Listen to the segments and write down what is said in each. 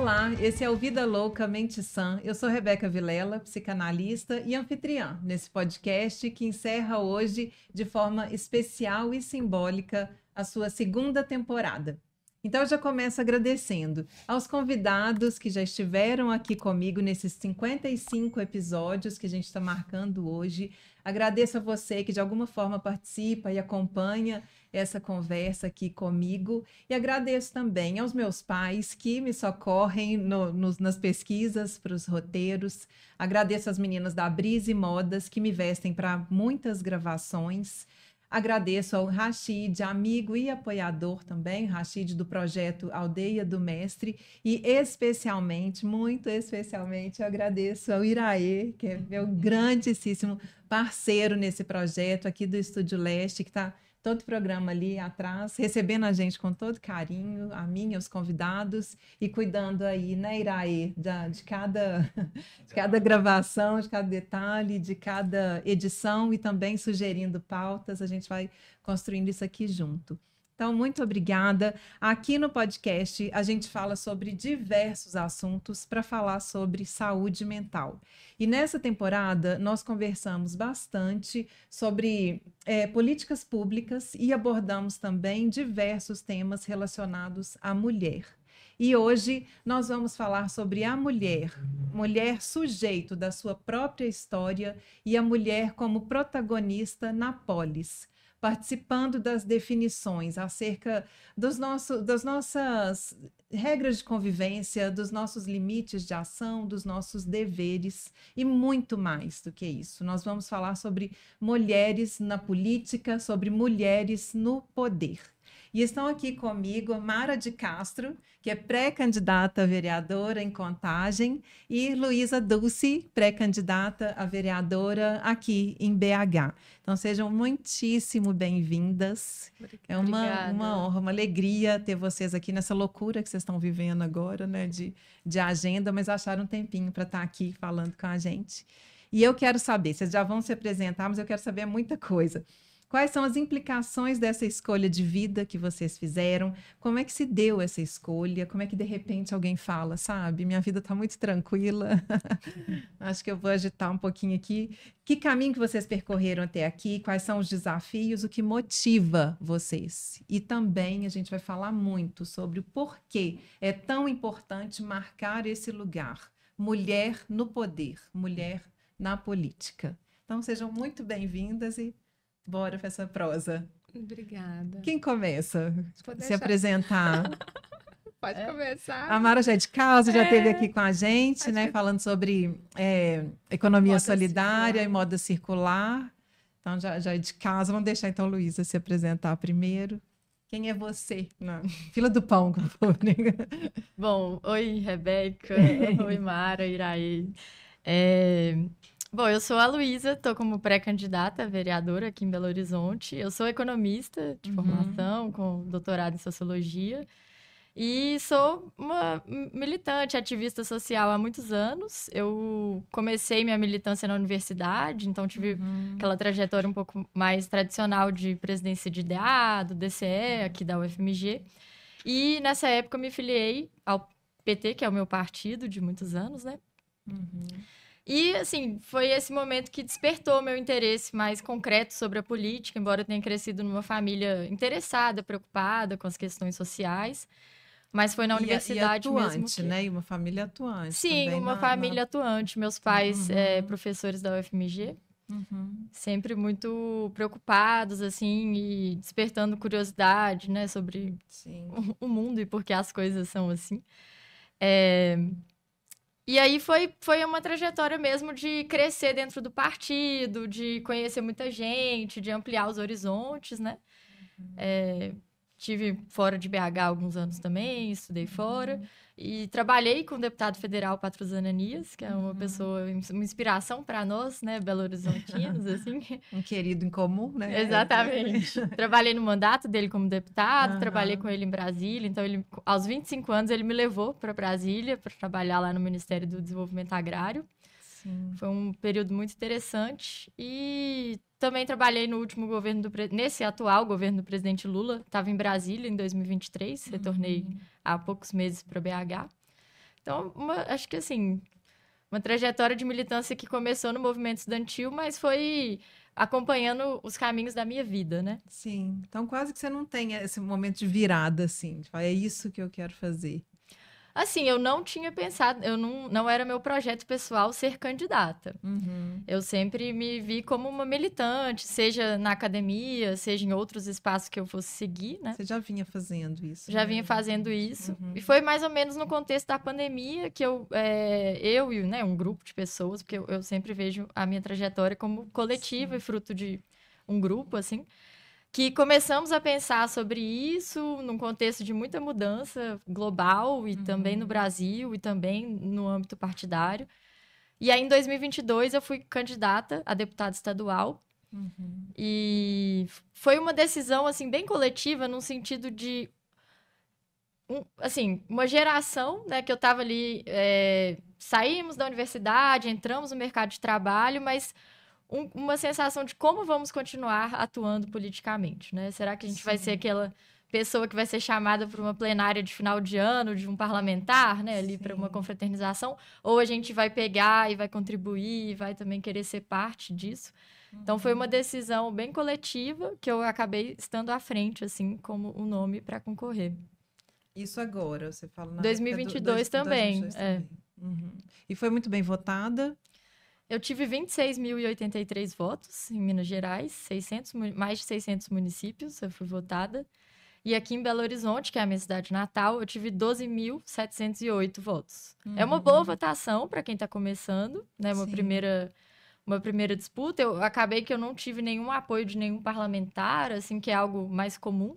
Olá, esse é o Vida Louca, Mente Sã. Eu sou Rebeca Vilela, psicanalista e anfitriã nesse podcast que encerra hoje, de forma especial e simbólica, a sua segunda temporada. Então, eu já começo agradecendo aos convidados que já estiveram aqui comigo nesses 55 episódios que a gente está marcando hoje. Agradeço a você que de alguma forma participa e acompanha essa conversa aqui comigo. E agradeço também aos meus pais que me socorrem nas pesquisas para os roteiros. Agradeço às meninas da Brise Modas que me vestem para muitas gravações. Agradeço ao Rashid, amigo e apoiador também, Rashid do projeto Aldeia do Mestre, e especialmente, muito especialmente, eu agradeço ao Iraê, que é meu grandíssimo parceiro nesse projeto aqui do Estúdio Leste, que está todo o programa ali atrás, recebendo a gente com todo carinho, a mim, os convidados, e cuidando aí, né, Iraê, de cada gravação, de cada detalhe, de cada edição e também sugerindo pautas. A gente vai construindo isso aqui junto. Então, muito obrigada. Aqui no podcast, a gente fala sobre diversos assuntos para falar sobre saúde mental. E nessa temporada, nós conversamos bastante sobre políticas públicas e abordamos também diversos temas relacionados à mulher. E hoje nós vamos falar sobre a mulher, mulher sujeito da sua própria história e a mulher como protagonista na polis, participando das definições acerca das nossas regras de convivência, dos nossos limites de ação, dos nossos deveres e muito mais do que isso. Nós vamos falar sobre mulheres na política, sobre mulheres no poder. E estão aqui comigo Mara de Castro, que é pré-candidata a vereadora em Contagem, e Luísa Dulce, pré-candidata a vereadora aqui em BH. Então, sejam muitíssimo bem-vindas. É uma honra, uma alegria ter vocês aqui nessa loucura que vocês estão vivendo agora, né, de agenda, mas acharam um tempinho para estar aqui falando com a gente. E eu quero saber, vocês já vão se apresentar, mas eu quero saber muita coisa. Quais são as implicações dessa escolha de vida que vocês fizeram? Como é que se deu essa escolha? Como é que, de repente, alguém fala, sabe, minha vida está muito tranquila, acho que eu vou agitar um pouquinho aqui. Que caminho que vocês percorreram até aqui? Quais são os desafios? O que motiva vocês? E também a gente vai falar muito sobre o porquê é tão importante marcar esse lugar. Mulher no poder, mulher na política. Então, sejam muito bem-vindas e bora para essa prosa. Obrigada. Quem começa? Se apresentar. Pode começar. A Mara já é de casa, já esteve aqui com a gente, né? Falando sobre economia solidária e moda circular. Então, já é de casa. Vamos deixar, então, a Luísa se apresentar primeiro. Quem é você? Na fila do pão, como for. Bom, oi, Rebeca. Oi, Mara, Iraí. Bom, eu sou a Luísa, estou como pré-candidata a vereadora aqui em Belo Horizonte. Eu sou economista de formação, com doutorado em sociologia. E sou uma militante, ativista social há muitos anos. Eu comecei minha militância na universidade, então tive aquela trajetória um pouco mais tradicional de presidência de DA, do DCE, aqui da UFMG. E nessa época eu me filiei ao PT, que é o meu partido de muitos anos, né? E, assim, foi esse momento que despertou meu interesse mais concreto sobre a política, embora eu tenha crescido numa família interessada, preocupada com as questões sociais. Mas foi na universidade atuante, mesmo que... né? E uma família atuante. Sim, também uma família atuante. Meus pais, professores da UFMG, sempre muito preocupados, assim, e despertando curiosidade, né? Sobre o mundo e por que as coisas são assim. E aí foi uma trajetória mesmo de crescer dentro do partido, de conhecer muita gente, de ampliar os horizontes, né? Tive fora de BH há alguns anos também, estudei fora. E trabalhei com o deputado federal Patrusano Ananias, que é uma pessoa, uma inspiração para nós, né, belo-horizontinos, assim. Um querido em comum, né? Exatamente. Trabalhei no mandato dele como deputado, trabalhei com ele em Brasília. Então, ele, aos 25 anos, ele me levou para Brasília para trabalhar lá no Ministério do Desenvolvimento Agrário. Sim. Foi um período muito interessante. E também trabalhei no último governo nesse atual governo do presidente Lula. Estava em Brasília em 2023, retornei há poucos meses para BH. Então, acho que assim, uma trajetória de militância que começou no movimento estudantil, mas foi acompanhando os caminhos da minha vida, né? Sim. Então, quase que você não tem esse momento de virada, assim. De falar, é isso que eu quero fazer. Assim, eu não tinha pensado, eu não era meu projeto pessoal ser candidata. Uhum. Eu sempre me vi como uma militante, seja na academia, seja em outros espaços que eu fosse seguir, né? Você já vinha fazendo isso, Já né? vinha fazendo isso. Uhum. E foi mais ou menos no contexto da pandemia que eu e né, um grupo de pessoas, porque eu sempre vejo a minha trajetória como coletiva Sim. e fruto de um grupo, assim, que começamos a pensar sobre isso num contexto de muita mudança global e também no Uhum. Brasil e também no âmbito partidário. E aí, em 2022, eu fui candidata a deputada estadual. Uhum. E foi uma decisão, assim, bem coletiva, no sentido de, assim, uma geração, né, que eu estava ali, saímos da universidade, entramos no mercado de trabalho, mas uma sensação de como vamos continuar atuando politicamente, né? Será que a gente vai ser Sim. aquela pessoa que vai ser chamada para uma plenária de final de ano, de um parlamentar, né, ali para uma Sim. confraternização, ou a gente vai pegar e vai contribuir e vai também querer ser parte disso? Então foi uma decisão bem coletiva que eu acabei estando à frente, assim, como o nome para concorrer. Isso agora, você fala na época do 2022 também, 2022 também. Uhum. E foi muito bem votada? Eu tive 26.083 votos em Minas Gerais, mais de 600 municípios, eu fui votada. E aqui em Belo Horizonte, que é a minha cidade natal, eu tive 12.708 votos. É uma boa votação para quem está começando, né? Sim. Uma primeira disputa. Eu acabei que eu não tive nenhum apoio de nenhum parlamentar, assim, que é algo mais comum.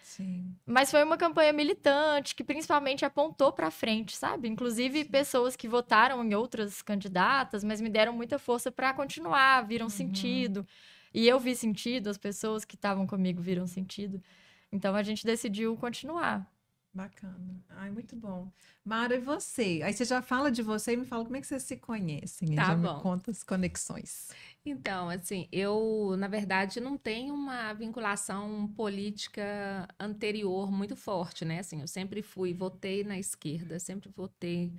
Sim. Mas foi uma campanha militante que principalmente apontou para frente, sabe? Inclusive pessoas que votaram em outras candidatas, mas me deram muita força para continuar, viram sentido. E eu vi sentido, as pessoas que estavam comigo viram sentido. Então a gente decidiu continuar. Bacana. Ai, muito bom. Mara, e você? Aí você já fala de você e me fala como é que vocês se conhecem. Aí Tá já me bom. conta as conexões. Então, assim, eu, na verdade, não tenho uma vinculação política anterior muito forte, né? Assim, eu sempre votei na esquerda, sempre votei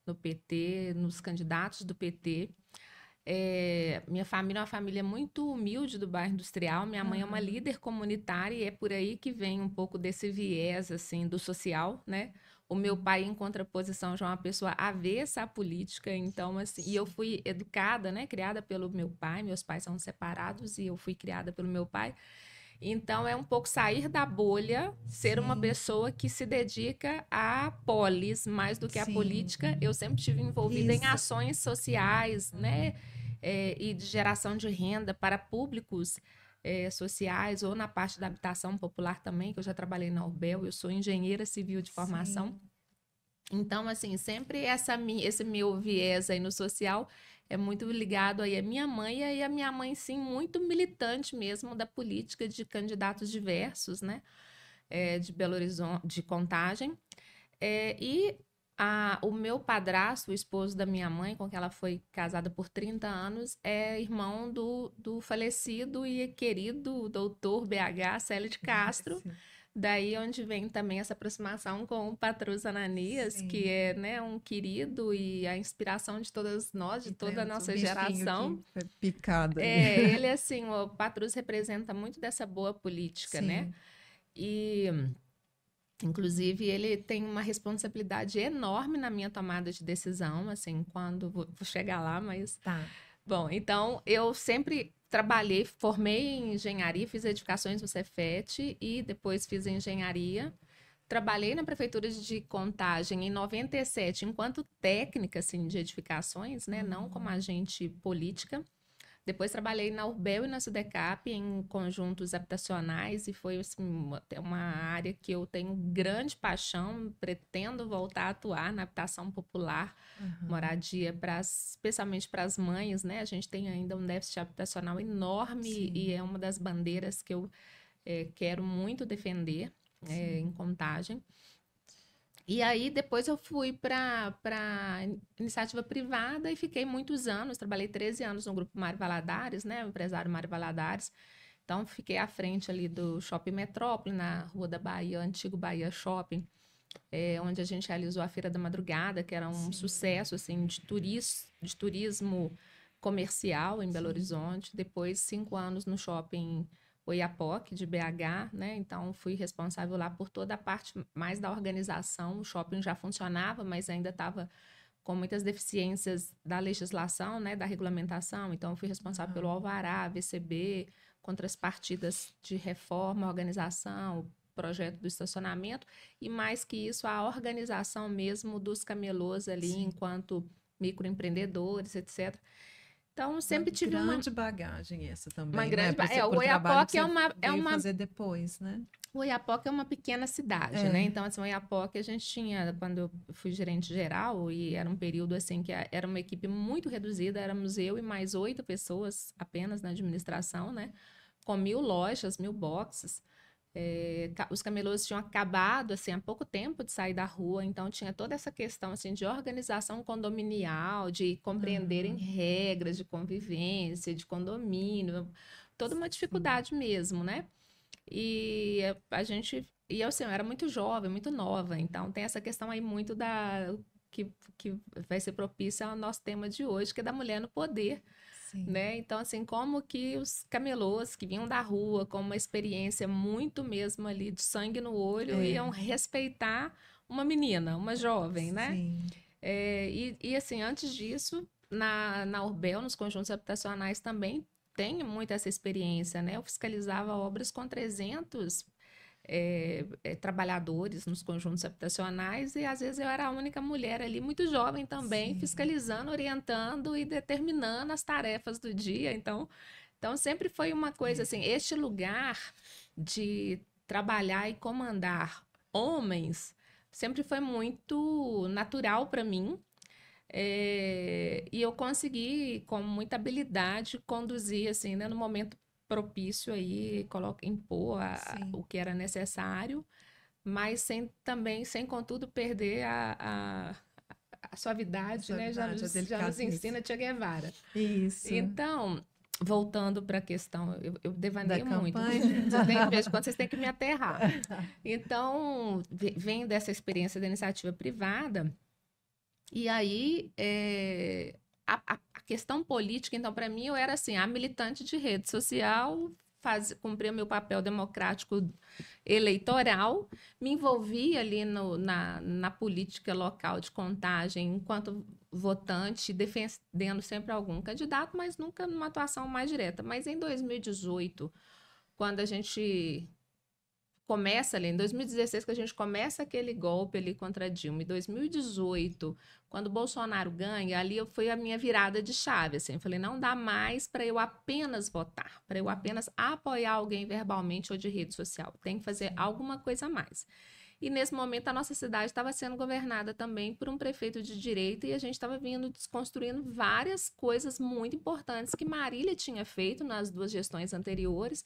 no PT, nos candidatos do PT. Minha família é uma família muito humilde do bairro industrial. Minha mãe é uma líder comunitária e é por aí que vem um pouco desse viés, assim, do social, né? O meu pai, em contraposição, já é uma pessoa avessa à política, então, assim, e eu fui educada, né, criada pelo meu pai, meus pais são separados e eu fui criada pelo meu pai. Então, é um pouco sair da bolha, ser uma Sim. pessoa que se dedica à polis mais do que à Sim. política. Eu sempre estive envolvida em Isso. ações sociais, né, e de geração de renda para públicos sociais ou na parte da habitação popular também, que eu já trabalhei na Urbel, eu sou engenheira civil de formação. Sim. Então, assim, sempre esse meu viés aí no social é muito ligado aí à minha mãe, e aí a minha mãe, sim, muito militante mesmo da política de candidatos diversos, né, de Belo Horizonte, de Contagem. O meu padrasto, o esposo da minha mãe, com quem ela foi casada por 30 anos, é irmão do falecido e querido doutor BH Célio de Castro. Sim. Daí onde vem também essa aproximação com o Patrus Ananias, Sim. que é, né, um querido e a inspiração de todas nós, de E toda a temos um nossa bichinho geração. que foi picado aí. Ele, assim, o Patrus representa muito dessa boa política, né? Sim. E, inclusive, ele tem uma responsabilidade enorme na minha tomada de decisão, assim, quando vou chegar lá, mas... Tá. Bom, então, eu sempre trabalhei, formei em engenharia, fiz edificações no Cefet e depois fiz engenharia. Trabalhei na prefeitura de Contagem em 97 enquanto técnica, assim, de edificações, né? Não como agente política. Depois trabalhei na Urbel e na Sudecap em conjuntos habitacionais e foi assim, uma área que eu tenho grande paixão, pretendo voltar a atuar na habitação popular, moradia especialmente para as mães, né? A gente tem ainda um déficit habitacional enorme. Sim. E é uma das bandeiras que eu quero muito defender em Contagem. E aí, depois eu fui para iniciativa privada e fiquei muitos anos, trabalhei 13 anos no grupo Mário Valadares, né, o empresário Mário Valadares. Então, fiquei à frente ali do Shopping Metrópole, na Rua da Bahia, antigo Bahia Shopping, onde a gente realizou a Feira da Madrugada, que era um sucesso assim, de turismo comercial em Belo Horizonte. Depois, 5 anos no shopping Oiapoque, de BH, né? Então, fui responsável lá por toda a parte mais da organização. O shopping já funcionava, mas ainda estava com muitas deficiências da legislação, né? Da regulamentação. Então, fui responsável pelo alvará, VCB, contrapartidas de reforma, organização, projeto do estacionamento, e mais que isso, a organização mesmo dos camelôs ali, enquanto microempreendedores, etc. Então, sempre tive uma grande bagagem essa também, uma grande né? o Oiapoque é uma fazer depois, né? O Oiapoque é uma pequena cidade, né? Então, assim, o Oiapoque a gente tinha, quando eu fui gerente geral, e era um período assim que era uma equipe muito reduzida, éramos eu e mais 8 pessoas apenas na administração, né? Com 1.000 lojas, 1.000 boxes. Os camelôs tinham acabado, assim, há pouco tempo de sair da rua, então tinha toda essa questão, assim, de organização condominial, de compreenderem regras de convivência, de condomínio, toda uma dificuldade mesmo, né? E eu, assim, eu era muito jovem, muito nova, então tem essa questão aí muito que vai ser propícia ao nosso tema de hoje, que é da mulher no poder, né? Então, assim, como que os camelôs que vinham da rua com uma experiência muito mesmo ali de sangue no olho iam respeitar uma menina, uma jovem, né? Assim, antes disso, na Urbel, nos conjuntos habitacionais também tem muito essa experiência, né? Eu fiscalizava obras com 300 trabalhadores nos conjuntos habitacionais e às vezes eu era a única mulher ali, muito jovem também, fiscalizando, orientando e determinando as tarefas do dia. Então sempre foi uma coisa assim, este lugar de trabalhar e comandar homens sempre foi muito natural para mim. E eu consegui, com muita habilidade, conduzir assim, né, no momento propício aí, impor o que era necessário, mas também, sem contudo, perder a suavidade, né? Já nos ensina Che Guevara. Isso. Então, voltando para a questão, eu devaneio muito. Vocês têm que me aterrar. Então, vem dessa experiência da iniciativa privada, e aí a questão política, então, para mim, eu era assim, a militante de rede social, cumpria meu papel democrático eleitoral, me envolvia ali na política local de Contagem, enquanto votante, defendendo sempre algum candidato, mas nunca numa atuação mais direta. Mas em 2018, quando a gente começa ali, em 2016, que a gente começa aquele golpe ali contra a Dilma, em 2018, quando o Bolsonaro ganha, ali foi a minha virada de chave, assim, eu falei, não dá mais para eu apenas votar, para eu apenas apoiar alguém verbalmente ou de rede social, tem que fazer alguma coisa a mais. E nesse momento a nossa cidade estava sendo governada também por um prefeito de direita e a gente estava vindo desconstruindo várias coisas muito importantes que Marília tinha feito nas 2 gestões anteriores,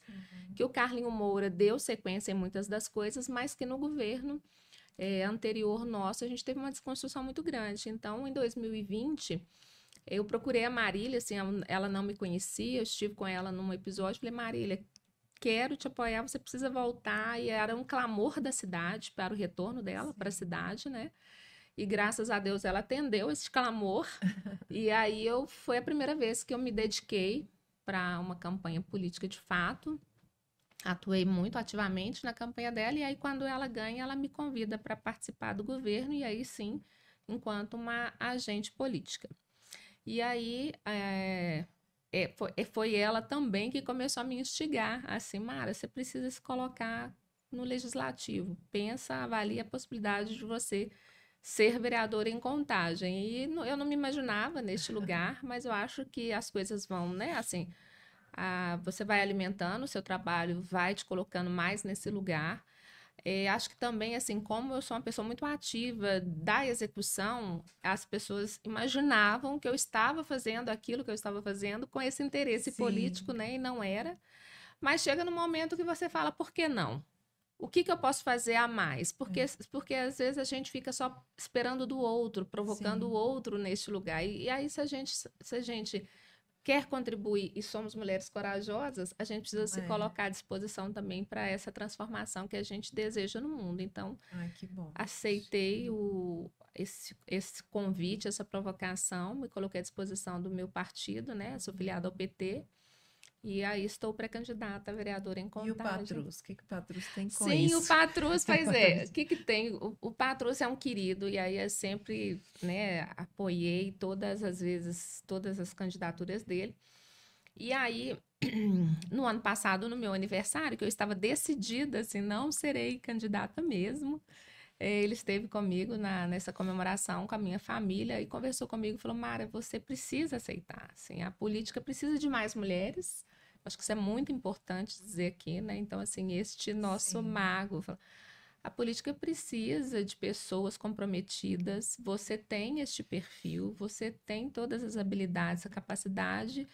que o Carlinho Moura deu sequência em muitas das coisas, mas que no governo anterior nosso a gente teve uma desconstrução muito grande. Então, em 2020, eu procurei a Marília, assim, ela não me conhecia, eu estive com ela num episódio, falei, Marília, quero te apoiar, você precisa voltar, e era um clamor da cidade para o retorno dela para a cidade, né? E graças a Deus ela atendeu esse clamor, e aí foi a primeira vez que eu me dediquei para uma campanha política de fato, atuei muito ativamente na campanha dela, e aí quando ela ganha, ela me convida para participar do governo, e aí sim, enquanto uma agente política. E aí foi ela também que começou a me instigar, assim, Mara, você precisa se colocar no legislativo, pensa, avalia a possibilidade de você ser vereadora em Contagem. E eu não me imaginava neste lugar, mas eu acho que as coisas vão, né, assim, você vai alimentando o seu trabalho, vai te colocando mais nesse lugar. Acho que também, assim, como eu sou uma pessoa muito ativa da execução, as pessoas imaginavam que eu estava fazendo aquilo que eu estava fazendo com esse interesse político, né? E não era. Mas chega no momento que você fala, por que não? O que eu posso fazer a mais? Porque às vezes a gente fica só esperando do outro, provocando o outro neste lugar. E aí, se a gente quer contribuir e somos mulheres corajosas, a gente precisa se colocar à disposição também para essa transformação que a gente deseja no mundo. Então, que bom. Aceitei esse convite, essa provocação, me coloquei à disposição do meu partido, né? Sou filiada ao PT. E aí estou pré-candidata a vereadora em Contagem. E o Patrus? O que o Patrus tem com Sim, isso? o Patrus, pois é. O que tem? O Patrus é um querido, e aí eu sempre, né, apoiei todas as vezes, todas as candidaturas dele. E aí, no ano passado, no meu aniversário, que eu estava decidida, assim, não serei candidata mesmo, ele esteve comigo nessa comemoração com a minha família e conversou comigo e falou: Mara, você precisa aceitar, assim, a política precisa de mais mulheres. Acho que isso é muito importante dizer aqui, né? Então, assim, este nosso mago, a política precisa de pessoas comprometidas. Você tem este perfil, você tem todas as habilidades, a capacidade,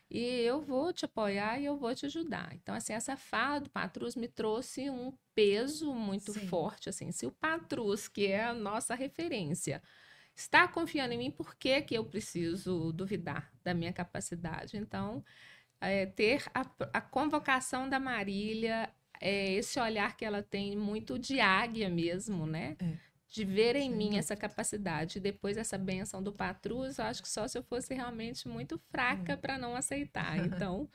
e eu vou te apoiar e eu vou te ajudar. Então, assim, essa fala do Patrus me trouxe um peso muito forte, assim. Se o Patrus, que é a nossa referência, está confiando em mim, por que que eu preciso duvidar da minha capacidade? Então, ter a convocação da Marília, esse olhar que ela tem muito de águia mesmo, né? De ver em mim essa capacidade. Depois essa benção do Patrus, eu acho que só se eu fosse realmente muito fraca para não aceitar. Então,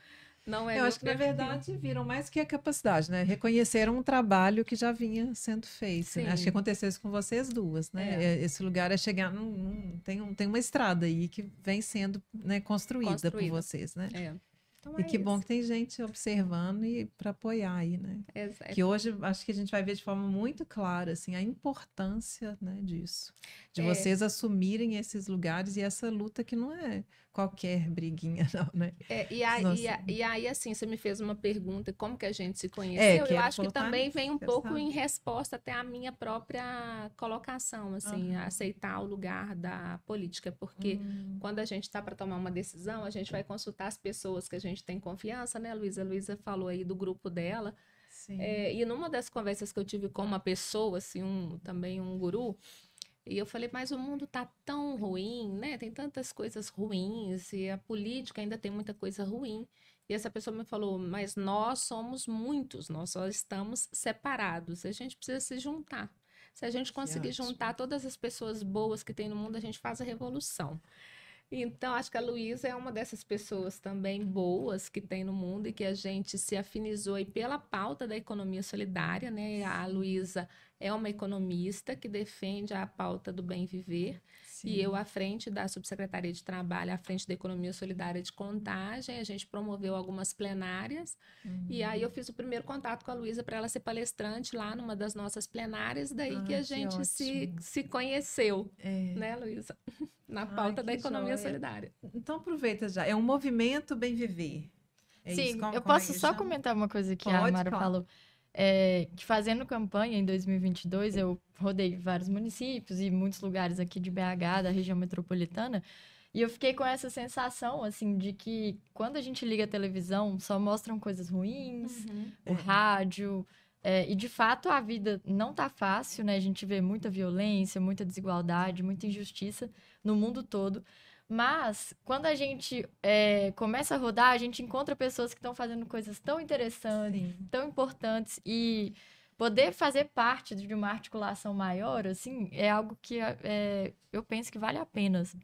não é Eu acho que, na verdade, viram mais que a capacidade, né? Reconheceram um trabalho que já vinha sendo feito. Né? Acho que aconteceu isso com vocês duas, né? Esse lugar é chegar tem uma estrada aí que vem sendo, né, construída por vocês, né? Então, e que bom que tem gente observando e para apoiar aí, né? Que hoje acho que a gente vai ver de forma muito clara assim a importância, né, disso, de vocês assumirem esses lugares e essa luta que não é qualquer briguinha, não, né? E aí, assim, você me fez uma pergunta, como que a gente se conheceu? Eu acho que também vem um pouco em resposta até à minha própria colocação, assim, aceitar o lugar da política, porque quando a gente está para tomar uma decisão, a gente vai consultar as pessoas que a gente tem confiança, né, Luísa? A Luísa falou aí do grupo dela. E numa das conversas que eu tive com uma pessoa, assim, também um guru, e eu falei, mas o mundo tá tão ruim, né? Tem tantas coisas ruins e a política ainda tem muita coisa ruim. E essa pessoa me falou, mas nós somos muitos, nós só estamos separados. A gente precisa se juntar. Se a gente conseguir juntar todas as pessoas boas que tem no mundo, a gente faz a revolução. Então, acho que a Luísa é uma dessas pessoas também boas que tem no mundo e que a gente se afinizou aí pela pauta da economia solidária, né? A Luísa é uma economista que defende a pauta do bem viver. E eu, à frente da Subsecretaria de Trabalho, à frente da Economia Solidária de Contagem, a gente promoveu algumas plenárias. E aí eu fiz o primeiro contato com a Luísa para ela ser palestrante lá numa das nossas plenárias, daí que a gente se conheceu, né, Luísa? Na pauta da economia solidária. Então aproveita já, é um movimento bem viver. Sim, eu posso só comentar uma coisa que a Mara falou. Que fazendo campanha em 2022, eu rodei vários municípios e muitos lugares aqui de BH, da região metropolitana, e eu fiquei com essa sensação, assim, de que quando a gente liga a televisão, só mostram coisas ruins, o rádio, e de fato a vida não tá fácil, né? A gente vê muita violência, muita desigualdade, muita injustiça no mundo todo. Mas, quando a gente começa a rodar, a gente encontra pessoas que estão fazendo coisas tão interessantes, tão importantes, e poder fazer parte de uma articulação maior, assim, é algo que eu penso que vale a pena. Assim.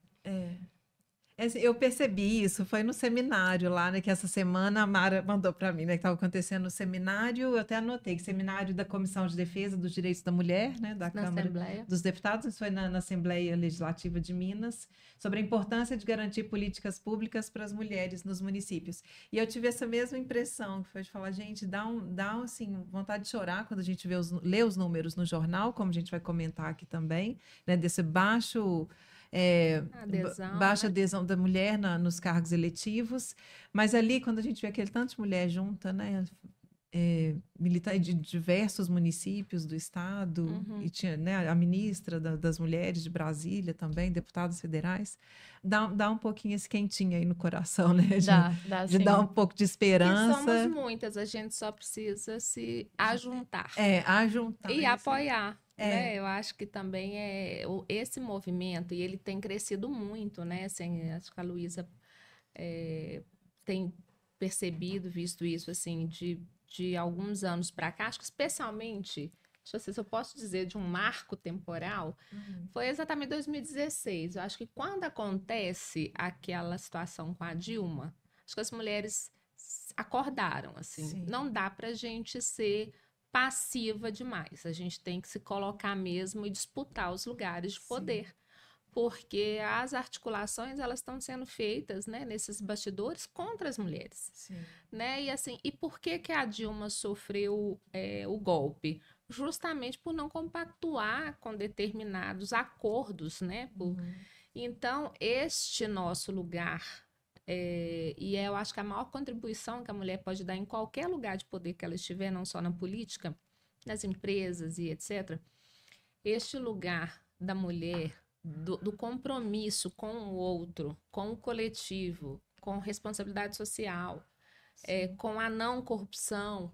Eu percebi isso, foi no seminário lá, né, que essa semana a Mara mandou para mim, né, que estava acontecendo no seminário, eu até anotei que seminário da Comissão de Defesa dos Direitos da Mulher, né, da Câmara dos Deputados, isso foi na Assembleia Legislativa de Minas, sobre a importância de garantir políticas públicas para as mulheres nos municípios. E eu tive essa mesma impressão, que foi de falar, gente, dá assim, vontade de chorar quando a gente lê os números no jornal, como a gente vai comentar aqui também, né, desse baixa adesão da mulher nos cargos eletivos, mas ali, quando a gente vê aquele tanto de mulher junta, né, militar de diversos municípios do estado, e tinha, né, a ministra das mulheres de Brasília também, deputados federais, dá um pouquinho esse quentinho aí no coração, né? De dar um pouco de esperança. Porque somos muitas, a gente só precisa se ajuntar. Ajuntar. E apoiar. Né? Eu acho que também esse movimento, e ele tem crescido muito, né? Assim, acho que a Luísa tem percebido, visto isso, assim, de alguns anos para cá, acho que especialmente, deixa eu ver se eu posso dizer, de um marco temporal, foi exatamente 2016. Eu acho que quando acontece aquela situação com a Dilma, acho que as mulheres acordaram, assim, Sim. não dá para a gente ser passiva demais, a gente tem que se colocar mesmo e disputar os lugares de poder. Porque as articulações elas estão sendo feitas, né, nesses bastidores contra as mulheres, Sim. né? E assim, e por que a Dilma sofreu o golpe? Justamente por não compactuar com determinados acordos, né? Então, este nosso lugar, e eu acho que a maior contribuição que a mulher pode dar em qualquer lugar de poder que ela estiver, não só na política, nas empresas e etc., este lugar da mulher, do compromisso com o outro, com o coletivo, com responsabilidade social, com a não corrupção,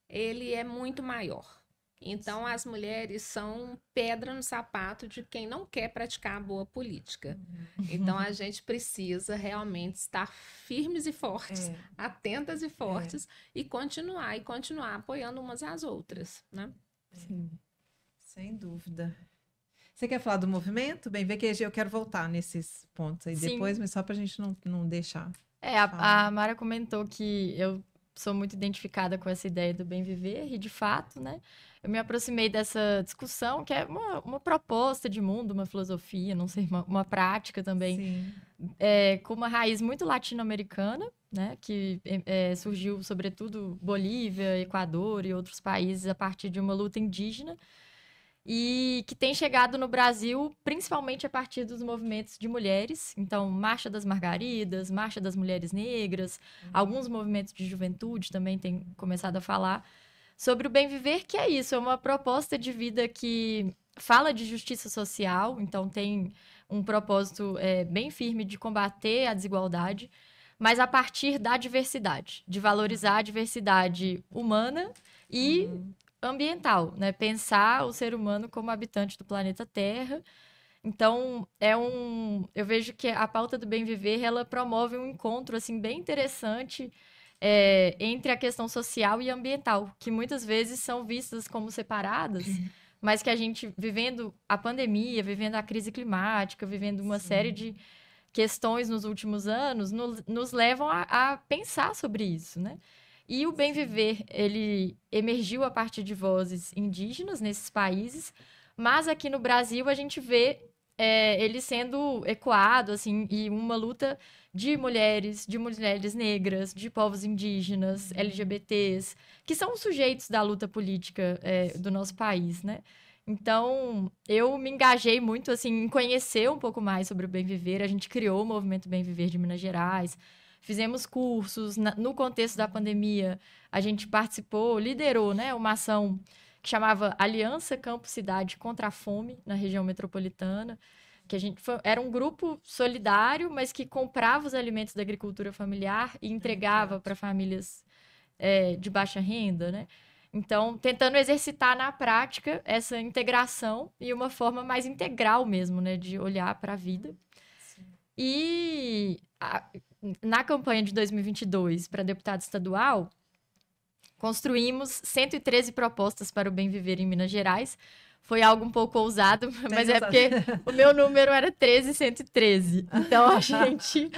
ele é muito maior. Então, as mulheres são pedra no sapato de quem não quer praticar a boa política. Então, a gente precisa realmente estar firmes e fortes, atentas e fortes, e continuar apoiando umas às outras, né? Sim. Sem dúvida. Você quer falar do movimento? Bem, vê que eu quero voltar nesses pontos aí depois, mas só para a gente não deixar. A Mara comentou que eu sou muito identificada com essa ideia do bem viver, e de fato, né? Eu me aproximei dessa discussão, que é uma proposta de mundo, uma filosofia, não sei, uma prática também, com uma raiz muito latino-americana, né? Que surgiu, sobretudo, Bolívia, Equador e outros países a partir de uma luta indígena, e que tem chegado no Brasil principalmente a partir dos movimentos de mulheres. Então, Marcha das Margaridas, Marcha das Mulheres Negras, alguns movimentos de juventude também têm começado a falar sobre o bem viver, que é isso, é uma proposta de vida que fala de justiça social, então tem um propósito bem firme de combater a desigualdade, mas a partir da diversidade, de valorizar a diversidade humana e ambiental, né? Pensar o ser humano como habitante do planeta Terra. Então, eu vejo que a pauta do bem viver, ela promove um encontro, assim, bem interessante entre a questão social e ambiental, que muitas vezes são vistas como separadas, mas que a gente, vivendo a pandemia, vivendo a crise climática, vivendo uma série de questões nos últimos anos, nos levam a pensar sobre isso, né? E o bem viver, ele emergiu a partir de vozes indígenas nesses países, mas aqui no Brasil a gente vê ele sendo ecoado, assim, e uma luta de mulheres negras, de povos indígenas, LGBTs, que são os sujeitos da luta política do nosso país, né? Então, eu me engajei muito, assim, em conhecer um pouco mais sobre o bem viver. A gente criou o Movimento Bem Viver de Minas Gerais, fizemos cursos. No contexto da pandemia, a gente participou, liderou, né, uma ação que chamava Aliança Campo Cidade contra a Fome, na região metropolitana, que era um grupo solidário, mas que comprava os alimentos da agricultura familiar e entregava para famílias de baixa renda, né? Então, tentando exercitar na prática essa integração e uma forma mais integral mesmo, né, de olhar para a vida. Sim. E na campanha de 2022 para deputado estadual, construímos 113 propostas para o bem viver em Minas Gerais. Foi algo um pouco ousado, mas porque o meu número era 13113. Então, a gente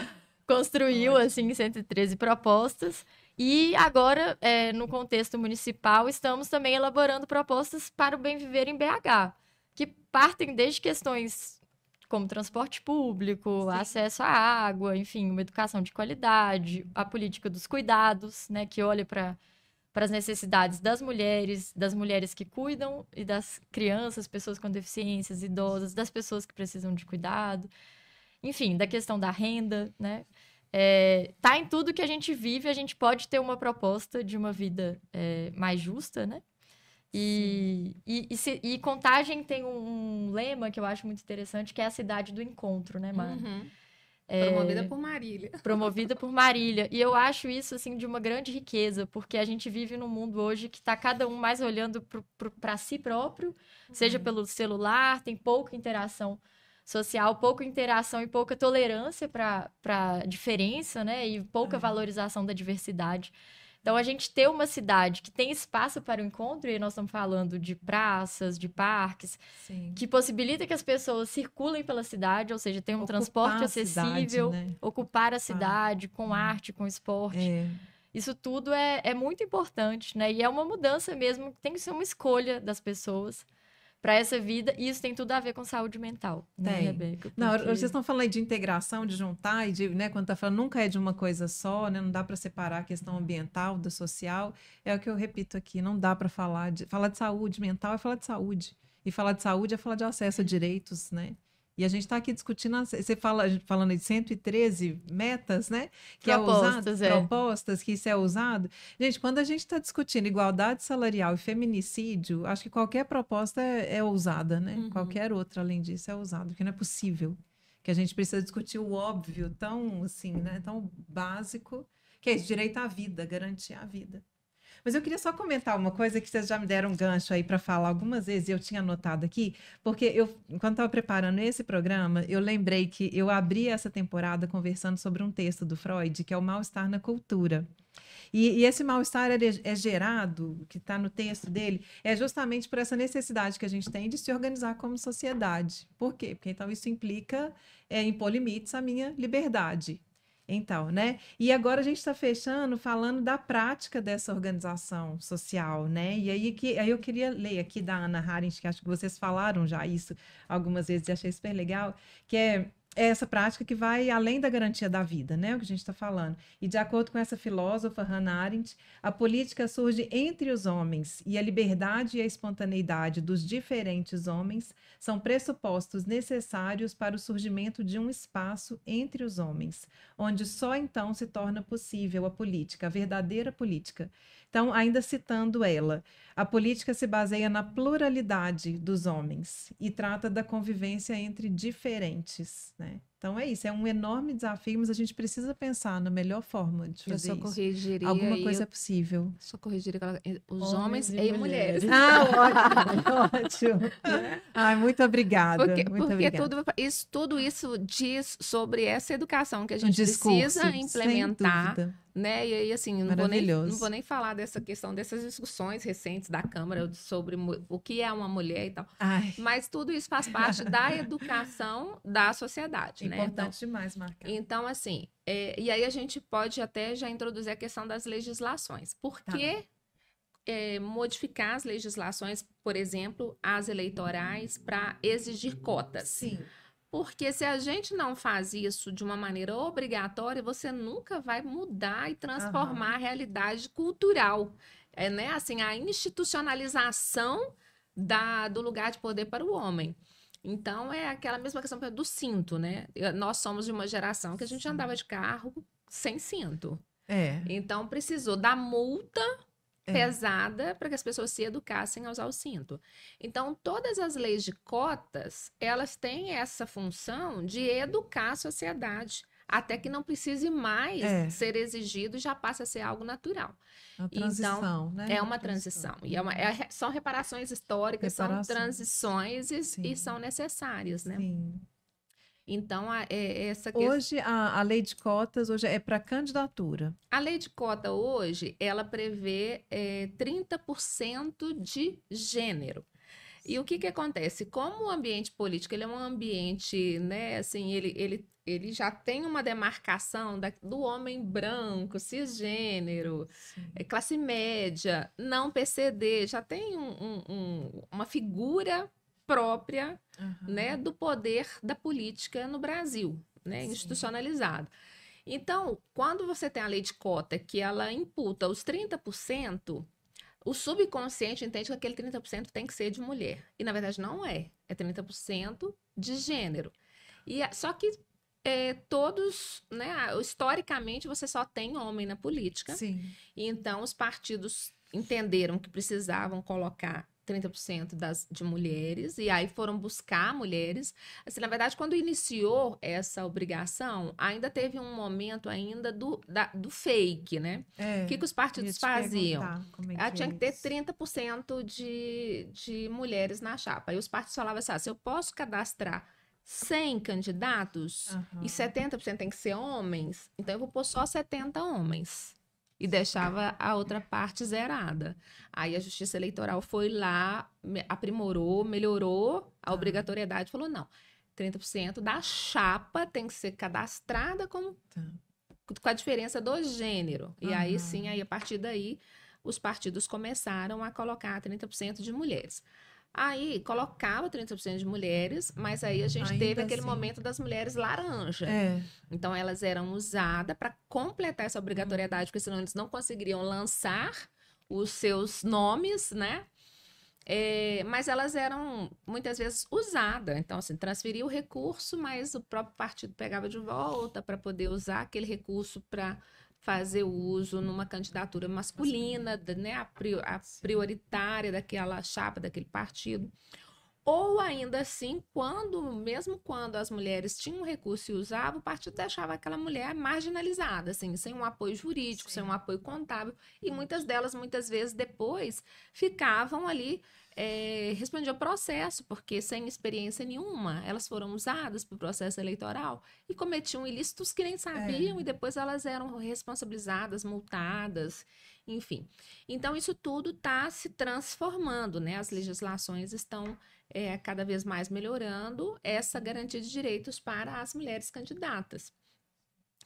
construiu, assim, 113 propostas. E agora, no contexto municipal, estamos também elaborando propostas para o bem viver em BH, que partem desde questões como transporte público, sim, acesso à água, enfim, uma educação de qualidade, a política dos cuidados, né, que olha para as necessidades das mulheres que cuidam e das crianças, pessoas com deficiências, idosas, das pessoas que precisam de cuidado, enfim, da questão da renda, né? Tá em tudo que a gente vive, a gente pode ter uma proposta de uma vida mais justa, né? E Contagem tem um lema que eu acho muito interessante, que é a cidade do encontro, né, Mara? Promovida por Marília. Promovida por Marília. E eu acho isso, assim, de uma grande riqueza, porque a gente vive num mundo hoje que está cada um mais olhando para si próprio, seja pelo celular, tem pouca interação social, pouca interação e pouca tolerância para diferença, né? E pouca valorização da diversidade. Então, a gente ter uma cidade que tem espaço para o encontro, e nós estamos falando de praças, de parques, Sim. que possibilita que as pessoas circulem pela cidade, ou seja, tenham um transporte acessível, cidade, né? ocupar a cidade com arte, com esporte. Isso tudo é muito importante, né? E é uma mudança mesmo, tem que ser uma escolha das pessoas para essa vida, e isso tem tudo a ver com saúde mental, né, Rebeca? Não, vocês estão falando aí de integração, de juntar, e de, né, quando tá falando, nunca é de uma coisa só, né, não dá para separar a questão ambiental da social, é o que eu repito aqui, não dá para falar de saúde mental é falar de saúde, e falar de saúde é falar de acesso a direitos, né? E a gente está aqui discutindo, você falando de 113 metas, né? Que propostas, propostas, que isso é usado. Gente, quando a gente está discutindo igualdade salarial e feminicídio, acho que qualquer proposta é ousada, né? Qualquer outra, além disso, é ousada, porque não é possível que a gente precisa discutir o óbvio tão, assim, né? Tão básico, que é esse direito à vida, garantir a vida. Mas eu queria só comentar uma coisa que vocês já me deram um gancho aí para falar algumas vezes, e eu tinha anotado aqui, porque quando estava preparando esse programa, eu lembrei que eu abri essa temporada conversando sobre um texto do Freud, que é o mal-estar na cultura. E esse mal-estar é gerado, que está no texto dele, é justamente por essa necessidade que a gente tem de se organizar como sociedade. Por quê? Porque então isso implica impor limites à minha liberdade. Então, né? E agora a gente está fechando falando da prática dessa organização social, né? E aí eu queria ler aqui da Hannah Arendt, que acho que vocês falaram já isso algumas vezes e achei super legal, que é essa prática que vai além da garantia da vida, né? O que a gente está falando. E de acordo com essa filósofa, Hannah Arendt, a política surge entre os homens e a liberdade e a espontaneidade dos diferentes homens são pressupostos necessários para o surgimento de um espaço entre os homens, onde só então se torna possível a política, a verdadeira política. Então, ainda citando ela, a política se baseia na pluralidade dos homens e trata da convivência entre diferentes, né? Então é isso, é um enorme desafio, mas a gente precisa pensar na melhor forma de fazer eu só corrigiria isso. Alguma coisa é possível. Só corrigiria os homens e mulheres. Ótimo. Ai, muito obrigada. Tudo isso diz sobre essa educação que a gente precisa implementar. Né? E aí, assim, não vou nem falar dessa questão dessas discussões recentes da Câmara sobre o que é uma mulher e tal. Mas tudo isso faz parte da educação da sociedade, né? Importante demais, marcar. Então, assim, e aí a gente pode até já introduzir a questão das legislações. Por que modificar as legislações, por exemplo, as eleitorais, para exigir cotas? Sim. Porque se a gente não faz isso de uma maneira obrigatória, você nunca vai mudar e transformar a realidade cultural. Né? Assim, a institucionalização do lugar de poder para o homem. Então, é aquela mesma questão do cinto, né? Nós somos de uma geração que a gente andava de carro sem cinto. Então, precisou da multa pesada para que as pessoas se educassem a usar o cinto. Então, todas as leis de cotas, elas têm essa função de educar a sociedade, até que não precise mais ser exigido e já passa a ser algo natural. Uma transição, então, né? É uma transição. E são reparações históricas, são transições e são necessárias, né? Sim. Então, hoje, a lei de cotas hoje é para candidatura. A lei de cota hoje, ela prevê 30% de gênero. E o que acontece? Como o ambiente político ele é um ambiente, né, assim, ele já tem uma demarcação do homem branco, cisgênero, classe média, não PCD, já tem uma figura própria, né, do poder da política no Brasil, né, institucionalizado. Então, quando você tem a lei de cota que ela imputa os 30%, o subconsciente entende que aquele 30% tem que ser de mulher. E, na verdade, não é. É 30% de gênero. Só que todos, né, historicamente, você só tem homem na política. Sim. E, então, os partidos entenderam que precisavam colocar 30% de mulheres, e aí foram buscar mulheres. Assim, na verdade, quando iniciou essa obrigação, ainda teve um momento ainda do fake, né? O que os partidos faziam? Tinha que ter 30% de mulheres na chapa. E os partidos falavam assim, se eu posso cadastrar 100 candidatos e 70% tem que ser homens, então eu vou pôr só 70 homens. E deixava a outra parte zerada. Aí a Justiça Eleitoral foi lá, aprimorou, melhorou a obrigatoriedade, falou, não, 30% da chapa tem que ser cadastrada com a diferença do gênero. E aí sim, aí, a partir daí, os partidos começaram a colocar 30% de mulheres. Aí colocava 30% de mulheres, mas aí a gente Ainda teve aquele assim. momento das mulheres laranja. Então elas eram usadas para completar essa obrigatoriedade, porque senão eles não conseguiriam lançar os seus nomes, né? Mas elas eram muitas vezes usadas. Então, assim, transferia o recurso, mas o próprio partido pegava de volta para poder usar aquele recurso para fazer uso numa candidatura masculina, né, a prioritária daquela chapa, daquele partido. Ou ainda assim, mesmo quando as mulheres tinham recurso e usavam, o partido deixava aquela mulher marginalizada, assim, sem um apoio jurídico, sem um apoio contábil, e muitas delas, muitas vezes, depois, ficavam ali, respondiam ao processo, porque sem experiência nenhuma, elas foram usadas para o processo eleitoral e cometiam ilícitos que nem sabiam, e depois elas eram responsabilizadas, multadas, enfim. Então, isso tudo está se transformando, né? As legislações estão cada vez mais melhorando essa garantia de direitos para as mulheres candidatas.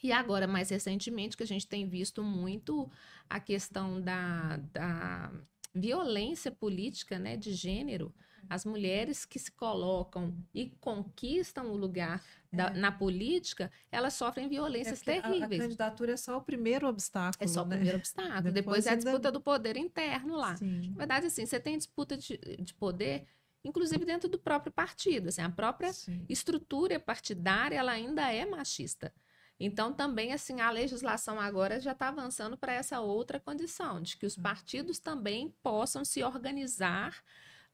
E agora, mais recentemente, que a gente tem visto muito a questão da violência política, né, de gênero, as mulheres que se colocam e conquistam o lugar na política, elas sofrem violências terríveis. A candidatura é só o primeiro obstáculo, É só o primeiro obstáculo. Depois é a disputa do poder interno lá. Sim. Na verdade, assim, você tem disputa de poder, inclusive dentro do próprio partido. Assim, a própria estrutura partidária, ela ainda é machista. Então, também, assim, a legislação agora já está avançando para essa outra condição, de que os partidos também possam se organizar,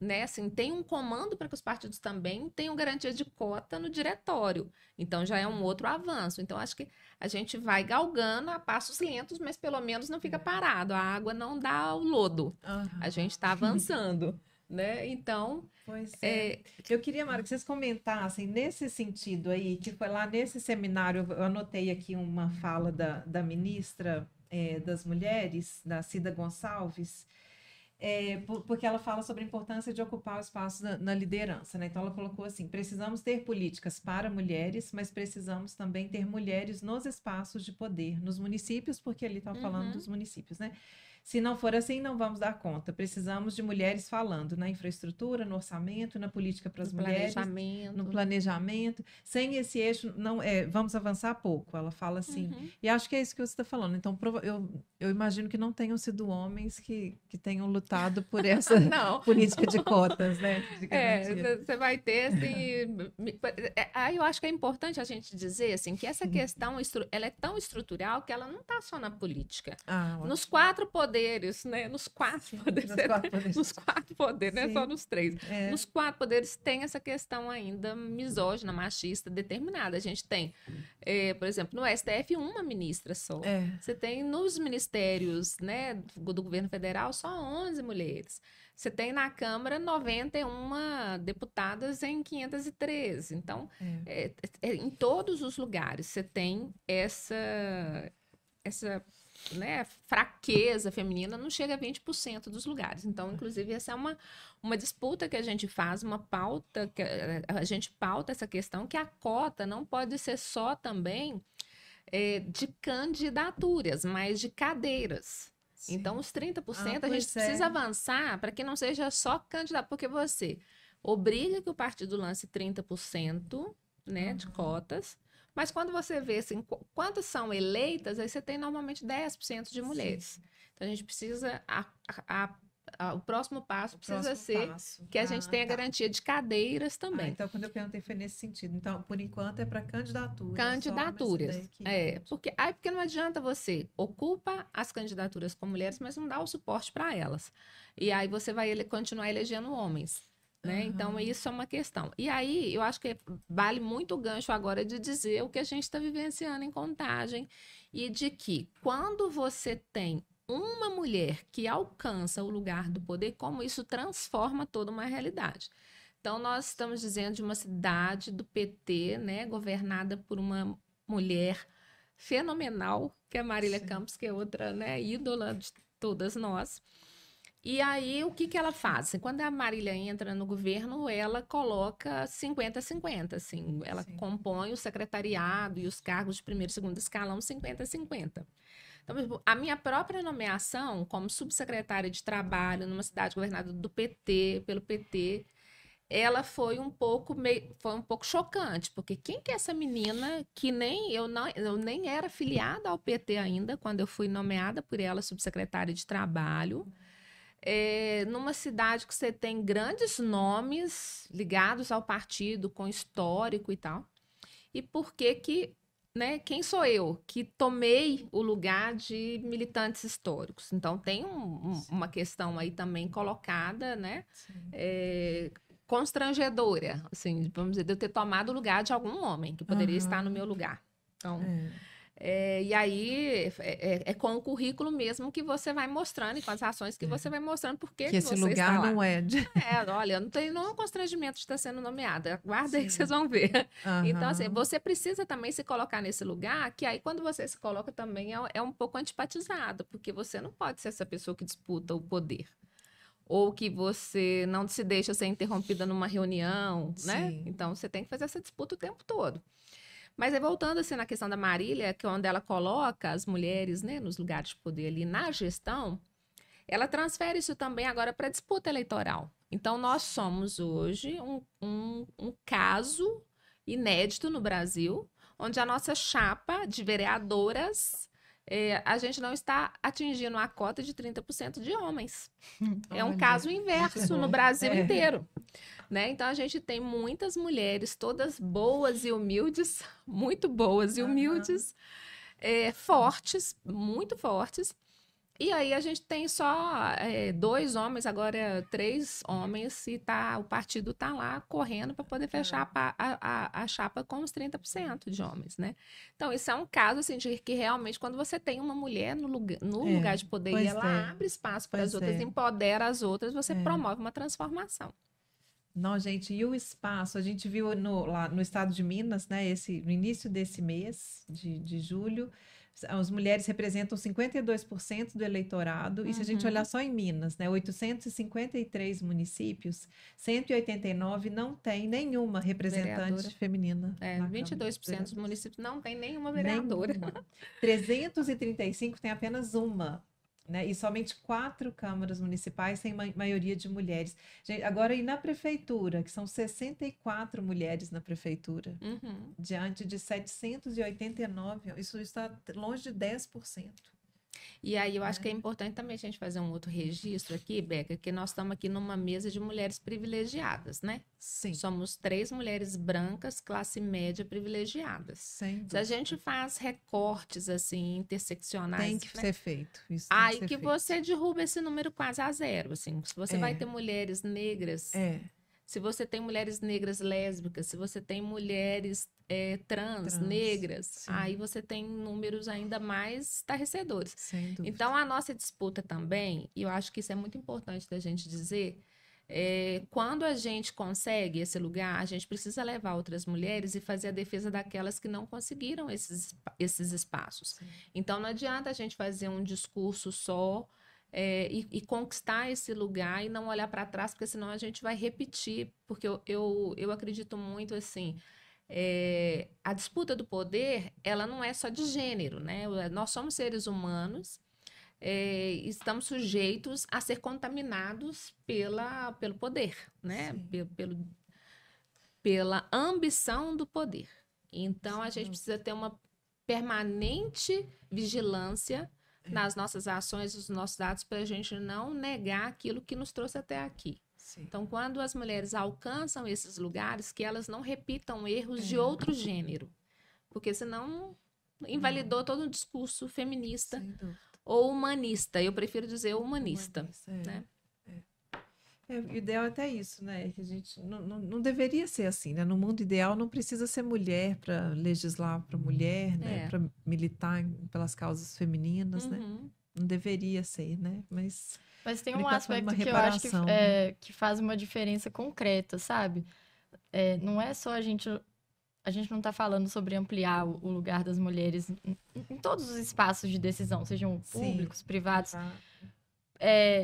né? Assim, tem um comando para que os partidos também tenham garantia de cota no diretório. Então, já é um outro avanço. Então, acho que a gente vai galgando a passos lentos, mas pelo menos não fica parado. A água não dá o lodo. A gente está avançando. Né? Então, pois é. Eu queria, Mara, que vocês comentassem nesse sentido aí, que foi lá nesse seminário, eu anotei aqui uma fala da ministra das Mulheres, da Cida Gonçalves, porque ela fala sobre a importância de ocupar o espaço na liderança, né? Então ela colocou assim, precisamos ter políticas para mulheres, mas precisamos também ter mulheres nos espaços de poder, nos municípios, porque ali está falando dos municípios, né? Se não for assim, não vamos dar conta. Precisamos de mulheres falando na infraestrutura, no orçamento, na política para as mulheres, no planejamento. Sem esse eixo, não vamos avançar pouco. Ela fala assim. E acho que é isso que você está falando. Então, eu imagino que não tenham sido homens que tenham lutado por essa política de cotas, né? Você vai ter, assim... Aí eu acho que é importante a gente dizer, assim, que essa questão, ela é tão estrutural que ela não está só na política. Nos 4 poderes, né? Nos quatro poderes. Nos 4 poderes, não é só nos 3. Nos 4 poderes tem essa questão ainda misógina, machista, determinada. A gente tem, por exemplo, no STF, uma ministra só. Você tem nos ministérios, né, do governo federal, só 11 mulheres. Você tem na Câmara 91 deputadas em 513. Então, em todos os lugares você tem essa né, fraqueza feminina, não chega a 20% dos lugares. Então, inclusive, essa é uma disputa que a gente faz, uma pauta, que a gente pauta essa questão, que a cota não pode ser só também de candidaturas, mas de cadeiras. Sim. Então, os 30% a gente precisa avançar para que não seja só candidato, porque você obriga que o partido lance 30%, né, de cotas, mas quando você vê assim, quantas são eleitas, aí você tem normalmente 10% de mulheres. Sim. Então, a gente precisa... o próximo passo precisa ser que a gente tenha garantia de cadeiras também. Então, quando eu perguntei, foi nesse sentido. Então, por enquanto, é para candidaturas. Candidaturas. Porque não adianta você ocupa as candidaturas com mulheres, mas não dá o suporte para elas. E aí você vai continuar elegendo homens. Né? Então, isso é uma questão. E aí, eu acho que vale muito o gancho agora de dizer o que a gente está vivenciando em Contagem e de que quando você tem uma mulher que alcança o lugar do poder, como isso transforma toda uma realidade. Então, nós estamos dizendo de uma cidade do PT, né, governada por uma mulher fenomenal, que é a Marília Campos, que é outra, né, ídola de todas nós. E aí, o que ela faz? Quando a Marília entra no governo, ela coloca 50-50, assim, ela compõe o secretariado e os cargos de primeiro e segundo escalão 50-50. Então, a minha própria nomeação como subsecretária de trabalho numa cidade governada do PT, pelo PT, ela foi um pouco chocante, porque quem que é essa menina que eu nem era filiada ao PT ainda, quando eu fui nomeada por ela subsecretária de trabalho, numa cidade que você tem grandes nomes ligados ao partido, com histórico e tal, e por que, né, quem sou eu que tomei o lugar de militantes históricos? Então, tem uma questão aí também colocada, né, constrangedora, assim, vamos dizer, de eu ter tomado o lugar de algum homem que poderia estar no meu lugar. Então, e aí é com o currículo mesmo que você vai mostrando e com as ações que você vai mostrando por que esse você lugar está lá. não é de... Olha, eu não tenho nenhum constrangimento de estar sendo nomeada. Aguarda aí que vocês vão ver. Então, assim, você precisa também se colocar nesse lugar, que aí quando você se coloca também é um pouco antipatizado, porque você não pode ser essa pessoa que disputa o poder. Ou que você não se deixa ser interrompida numa reunião, né? Então, você tem que fazer essa disputa o tempo todo. Mas aí, voltando assim na questão da Marília, que é onde ela coloca as mulheres, né, nos lugares de poder ali na gestão, ela transfere isso também agora para a disputa eleitoral. Então, nós somos hoje um caso inédito no Brasil, onde a nossa chapa de vereadoras, a gente não está atingindo a cota de 30% de homens. É um caso inverso no Brasil inteiro. Né? Então, a gente tem muitas mulheres, todas boas e humildes, muito boas e humildes, fortes, muito fortes. E aí a gente tem só 2 homens, agora 3 homens, e o partido está lá correndo para poder fechar a chapa com os 30% de homens, né? Então, isso é um caso assim, de que realmente, quando você tem uma mulher no lugar de poder e ela abre espaço para as outras, empodera as outras, você promove uma transformação. Não, gente, e o espaço? A gente viu lá no estado de Minas, né, no início desse mês, de julho, as mulheres representam 52% do eleitorado, e se a gente olhar só em Minas, né, 853 municípios, 189 não tem nenhuma representante feminina. 22% dos municípios não tem nenhuma vereadora. 335 tem apenas uma. Né? E somente 4 câmaras municipais têm maioria de mulheres. Gente, agora, e na prefeitura, que são 64 mulheres na prefeitura, diante de 789, isso está longe de 10%. E aí eu acho que é importante também a gente fazer um outro registro aqui, Beca, que nós estamos aqui numa mesa de mulheres privilegiadas, né? Sim. Somos 3 mulheres brancas, classe média privilegiadas. Se a gente faz recortes assim, interseccionais... Tem que ser feito. Isso aí que você derruba esse número quase a zero. Assim. Se você vai ter mulheres negras... Se você tem mulheres negras lésbicas, se você tem mulheres trans, negras, aí você tem números ainda mais estarrecedores. Então, a nossa disputa também, e eu acho que isso é muito importante da gente dizer, quando a gente consegue esse lugar, a gente precisa levar outras mulheres e fazer a defesa daquelas que não conseguiram esses espaços. Então, não adianta a gente fazer um discurso só, e conquistar esse lugar e não olhar para trás, porque senão a gente vai repetir, porque eu acredito muito assim, a disputa do poder, ela não é só de gênero, né? Nós somos seres humanos, estamos sujeitos a ser contaminados pelo poder, né? Pela ambição do poder. Então, a gente precisa ter uma permanente vigilância nas nossas ações, nos nossos atos, para a gente não negar aquilo que nos trouxe até aqui. Então, quando as mulheres alcançam esses lugares, que elas não repitam erros de outro gênero, porque senão invalidou todo o discurso feminista ou humanista. Eu prefiro dizer humanista, né? O ideal é até isso, né? Que a gente não deveria ser assim, né? No mundo ideal não precisa ser mulher para legislar para mulher, né? Para militar pelas causas femininas, né? não deveria ser, né? Mas tem ele um tá falando aspecto uma que eu acho reparação. que faz uma diferença concreta, sabe? Não é só a gente não está falando sobre ampliar o lugar das mulheres em todos os espaços de decisão, sejam públicos, privados,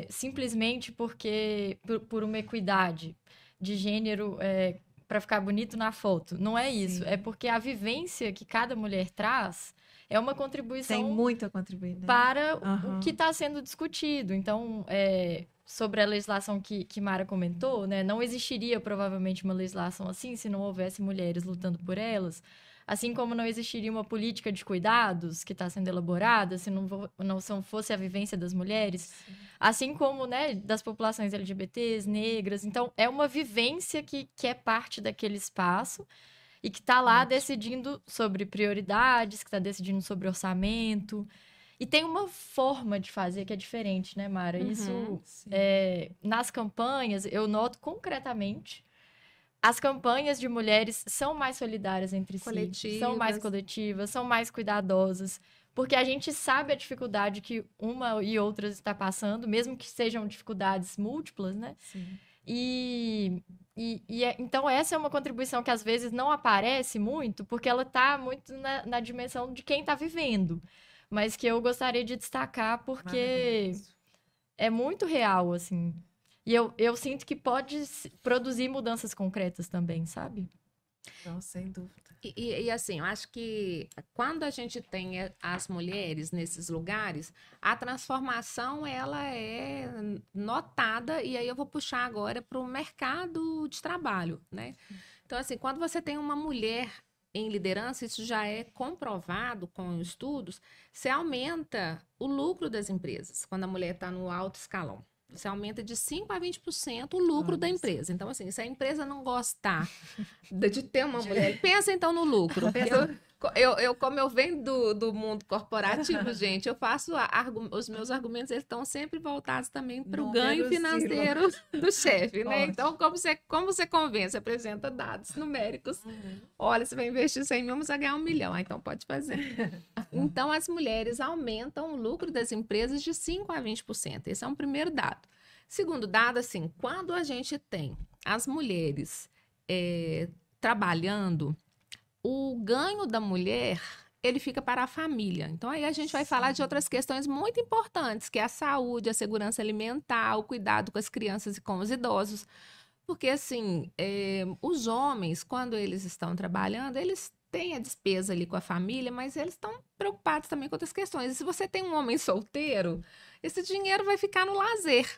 simplesmente porque por uma equidade de gênero para ficar bonito na foto. Não é isso. Sim. É porque a vivência que cada mulher traz é uma contribuição Tem muito a contribuir, né? para o que está sendo discutido. Então, sobre a legislação que Mara comentou, né, não existiria provavelmente uma legislação assim se não houvesse mulheres lutando por elas. Assim como não existiria uma política de cuidados que está sendo elaborada se não fosse a vivência das mulheres. Sim. Assim como, né, das populações LGBTs, negras. Então, é uma vivência que é parte daquele espaço e que está lá decidindo sobre prioridades, que está decidindo sobre orçamento. E tem uma forma de fazer que é diferente, né, Mara? Isso, nas campanhas, eu noto concretamente, as campanhas de mulheres são mais solidárias entre si, são mais coletivas, são mais cuidadosas, porque a gente sabe a dificuldade que uma e outras está passando, mesmo que sejam dificuldades múltiplas, né? Sim. Então, essa é uma contribuição que às vezes não aparece muito, porque ela está muito na dimensão de quem está vivendo. Mas que eu gostaria de destacar porque é muito real, assim. E eu sinto que pode produzir mudanças concretas também, sabe? Não, sem dúvida. E assim, eu acho que quando a gente tem as mulheres nesses lugares, a transformação, ela é notada, e aí eu vou puxar agora para o mercado de trabalho, né? Então, assim, quando você tem uma mulher em liderança, isso já é comprovado com estudos, você aumenta o lucro das empresas, quando a mulher está no alto escalão. Você aumenta de 5% a 20% o lucro da empresa. Então, assim, se a empresa não gostar de ter uma mulher, pensa então no lucro. Como eu venho do mundo corporativo, gente, eu faço os meus argumentos, eles estão sempre voltados também para o ganho financeiro do chefe, né? Então, como você convence? Apresenta dados numéricos. Olha, você vai investir 100 mil, mas vai ganhar 1 milhão. Então, pode fazer. Então, as mulheres aumentam o lucro das empresas de 5% a 20%. Esse é um primeiro dado. Segundo dado, assim, quando a gente tem as mulheres trabalhando, o ganho da mulher, ele fica para a família. Então, aí a gente vai falar de outras questões muito importantes, que é a saúde, a segurança alimentar, o cuidado com as crianças e com os idosos. Porque, assim, os homens, quando eles estão trabalhando, eles têm a despesa ali com a família, mas eles estão preocupados também com outras questões. E se você tem um homem solteiro, esse dinheiro vai ficar no lazer,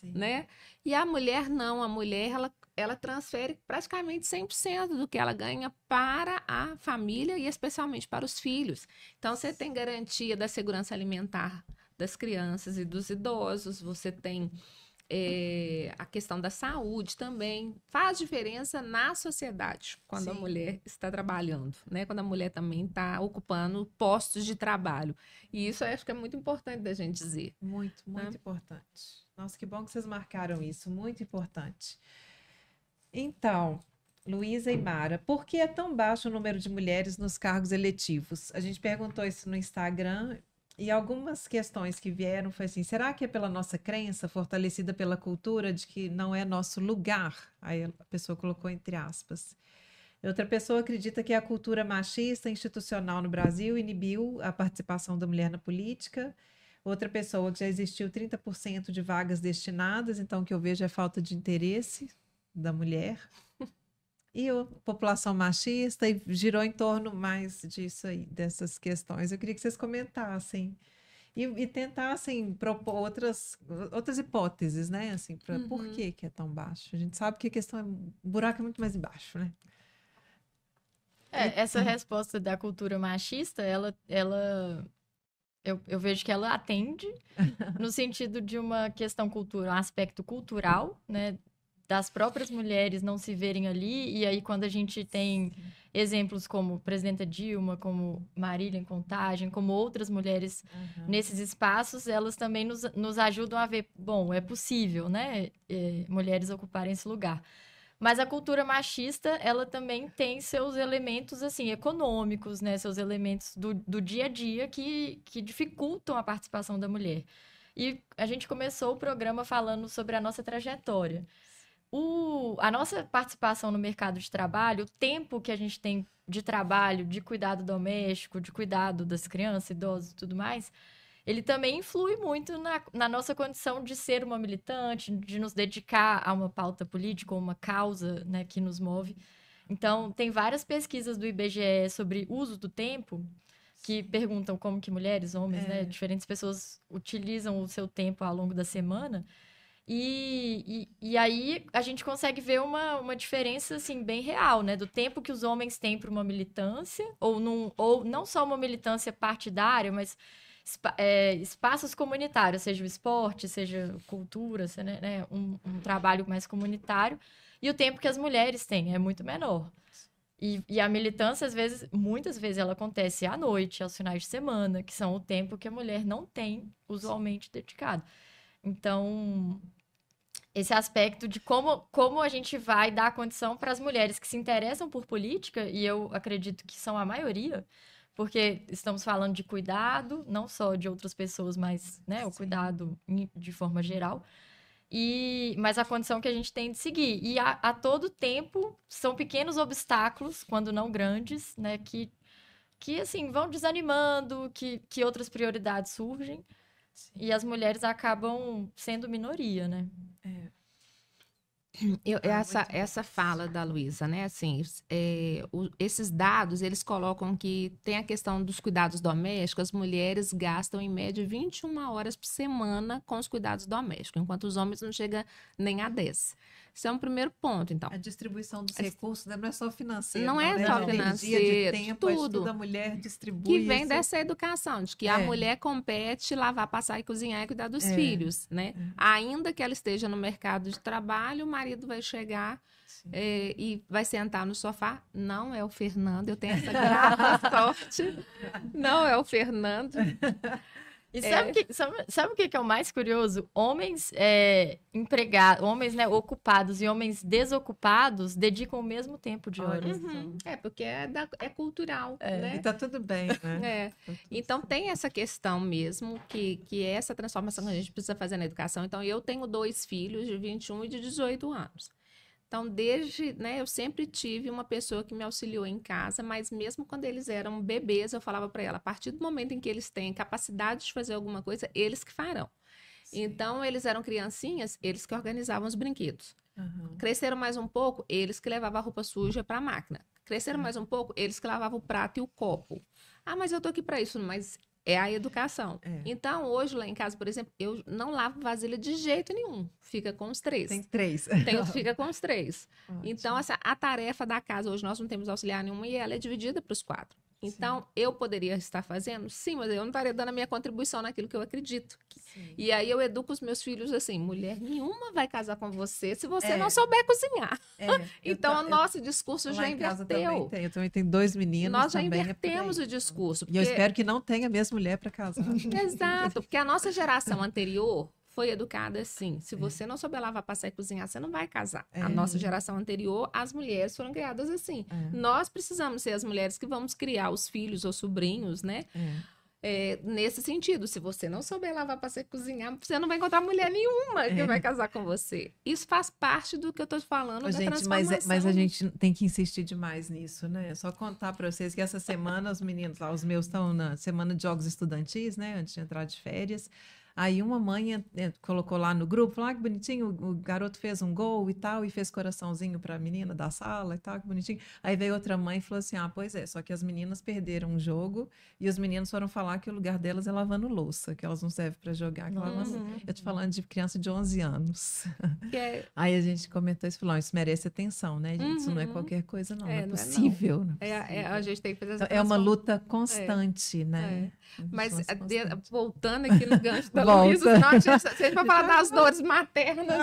né? E a mulher não, a mulher, ela transfere praticamente 100% do que ela ganha para a família e especialmente para os filhos. Então, você tem garantia da segurança alimentar das crianças e dos idosos, você tem a questão da saúde também. Faz diferença na sociedade quando a mulher está trabalhando, né? Quando a mulher também está ocupando postos de trabalho. E isso eu acho que é muito importante da gente dizer. Muito importante. Nossa, que bom que vocês marcaram isso, muito importante. Então, Luísa e Mara, por que é tão baixo o número de mulheres nos cargos eletivos? A gente perguntou isso no Instagram e algumas questões que vieram foi assim, será que é pela nossa crença, fortalecida pela cultura de que não é nosso lugar? Aí a pessoa colocou entre aspas. Outra pessoa acredita que a cultura machista institucional no Brasil inibiu a participação da mulher na política. Outra pessoa que já existiu 30% de vagas destinadas, então o que eu vejo é falta de interesse da mulher. E a população machista, e girou em torno mais disso aí, dessas questões. Eu queria que vocês comentassem e tentassem propor outras hipóteses, né? Assim, por que é tão baixo? A gente sabe que a questão o buraco é muito mais embaixo, né? Essa resposta da cultura machista, eu vejo que ela atende no sentido de uma questão cultural, um aspecto cultural, né? Das próprias mulheres não se verem ali, e aí quando a gente tem exemplos como presidenta Dilma, como Marília em Contagem, como outras mulheres nesses espaços, elas também nos ajudam a ver, bom, é possível, né, mulheres ocuparem esse lugar. Mas a cultura machista, ela também tem seus elementos, assim, econômicos, né? Seus elementos do dia a dia que dificultam a participação da mulher. E a gente começou o programa falando sobre a nossa trajetória. A nossa participação no mercado de trabalho, o tempo que a gente tem de trabalho, de cuidado doméstico, de cuidado das crianças, idosos e tudo mais, ele também influi muito na nossa condição de ser uma militante, de nos dedicar a uma pauta política ou uma causa, né, que nos move. Então, tem várias pesquisas do IBGE sobre uso do tempo, que perguntam como que mulheres, homens, né, diferentes pessoas utilizam o seu tempo ao longo da semana. E aí a gente consegue ver uma diferença, assim, bem real, né? Do tempo que os homens têm para uma militância, ou não só uma militância partidária, mas espaços comunitários, seja o esporte, seja cultura, né? Um trabalho mais comunitário. E o tempo que as mulheres têm é muito menor. E a militância, muitas vezes, ela acontece à noite, aos finais de semana, que são o tempo que a mulher não tem usualmente dedicado. Então, esse aspecto de como a gente vai dar condição para as mulheres que se interessam por política, e eu acredito que são a maioria, porque estamos falando de cuidado, não só de outras pessoas, mas, né, o cuidado de forma geral, mas a condição que a gente tem de seguir. E a todo tempo, são pequenos obstáculos, quando não grandes, né, que assim, vão desanimando, que outras prioridades surgem. Sim. E as mulheres acabam sendo minoria, né? Essa fala da Luísa, né? Assim, esses dados, eles colocam que tem a questão dos cuidados domésticos, as mulheres gastam em média 21 horas por semana com os cuidados domésticos, enquanto os homens não chegam nem a 10. Esse é um primeiro ponto, então. A distribuição dos recursos, né? Não é só financeiro. Não é só financeiro, de tempo, tudo. A mulher distribui que vem isso. Dessa educação, de que a mulher compete lavar, passar e cozinhar e cuidar dos filhos, né? Ainda que ela esteja no mercado de trabalho, o marido vai chegar e vai sentar no sofá. Não é o Fernando, eu tenho essa grata sorte. Não é o Fernando. E sabe o que é o mais curioso? Homens empregados, homens, né, ocupados e homens desocupados dedicam o mesmo tempo de horas. Porque é cultural, né? E tá tudo bem, né? Então tem essa questão mesmo, que é essa transformação que a gente precisa fazer na educação. Então eu tenho 2 filhos de 21 e de 18 anos. Então, eu sempre tive uma pessoa que me auxiliou em casa, mas mesmo quando eles eram bebês, eu falava para ela, a partir do momento em que eles têm capacidade de fazer alguma coisa, eles que farão. Sim. Então, eles eram criancinhas, eles que organizavam os brinquedos. Cresceram mais um pouco, eles que levavam a roupa suja para a máquina. Cresceram mais um pouco, eles que lavavam o prato e o copo. Ah, mas eu tô aqui para isso, mas é a educação. Então, hoje, lá em casa, por exemplo, eu não lavo vasilha de jeito nenhum. Fica com os 3. Tem 3. Fica com os 3. Então, a tarefa da casa, hoje nós não temos auxiliar nenhuma e ela é dividida para os 4. Então, eu poderia estar fazendo? Sim, mas eu não estaria dando a minha contribuição naquilo que eu acredito. Sim. E aí eu educo os meus filhos assim, mulher nenhuma vai casar com você se você não souber cozinhar. Então, o nosso discurso já inverteu. Eu também tenho 2 meninos. Nós já invertemos o discurso. Porque... E eu espero que não tenha mesmo mulher para casar. Exato, porque a nossa geração anterior foi educada assim. Se você não souber lavar, passar e cozinhar, você não vai casar. A nossa geração anterior, as mulheres foram criadas assim. Nós precisamos ser as mulheres que vamos criar os filhos ou sobrinhos, né? Nesse sentido, se você não souber lavar, passar e cozinhar, você não vai encontrar mulher nenhuma que vai casar com você. Isso faz parte do que eu tô falando da transformação. Mas a gente tem que insistir demais nisso, né? É só contar para vocês que essa semana os meninos lá, os meus estão na semana de jogos estudantis, né? Antes de entrar de férias. Aí uma mãe colocou lá no grupo, falou, que bonitinho, o garoto fez um gol e tal, e fez coraçãozinho para a menina da sala e tal, que bonitinho. Aí veio outra mãe e falou assim, pois é, só que as meninas perderam um jogo e os meninos foram falar que o lugar delas é lavando louça, que elas não servem para jogar. Eu tô falando de criança de 11 anos. Aí a gente comentou isso e falou, isso merece atenção, né, gente? Isso não é qualquer coisa, não. Não é possível. Não é possível. A gente tem que fazer essa então, é uma luta constante, né? Mas voltando aqui no gancho da volta. Luísa, senão se a gente vai falar das dores maternas,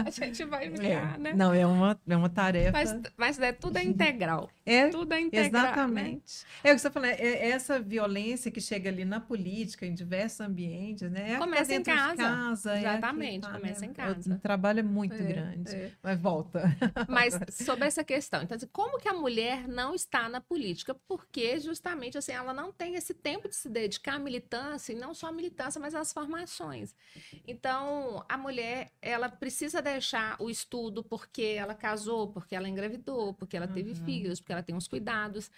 a gente vai ficar, né? Não, é uma tarefa. Mas tudo é integral. É, tudo é integral. exatamente. Né? É o que você falou, essa violência que chega ali na política, em diversos ambientes, né? Começa em casa. De casa. Exatamente, começa em casa. O trabalho é muito grande. Mas volta. Mas sobre essa questão, então, como que a mulher não está na política? Porque justamente assim, ela não tem esse tempo de se dedicar à militância, e não só à militância, mas às formações. Então, a mulher, ela precisa deixar o estudo porque ela casou, porque ela engravidou, porque ela teve filhos, porque ela tem uns cuidados.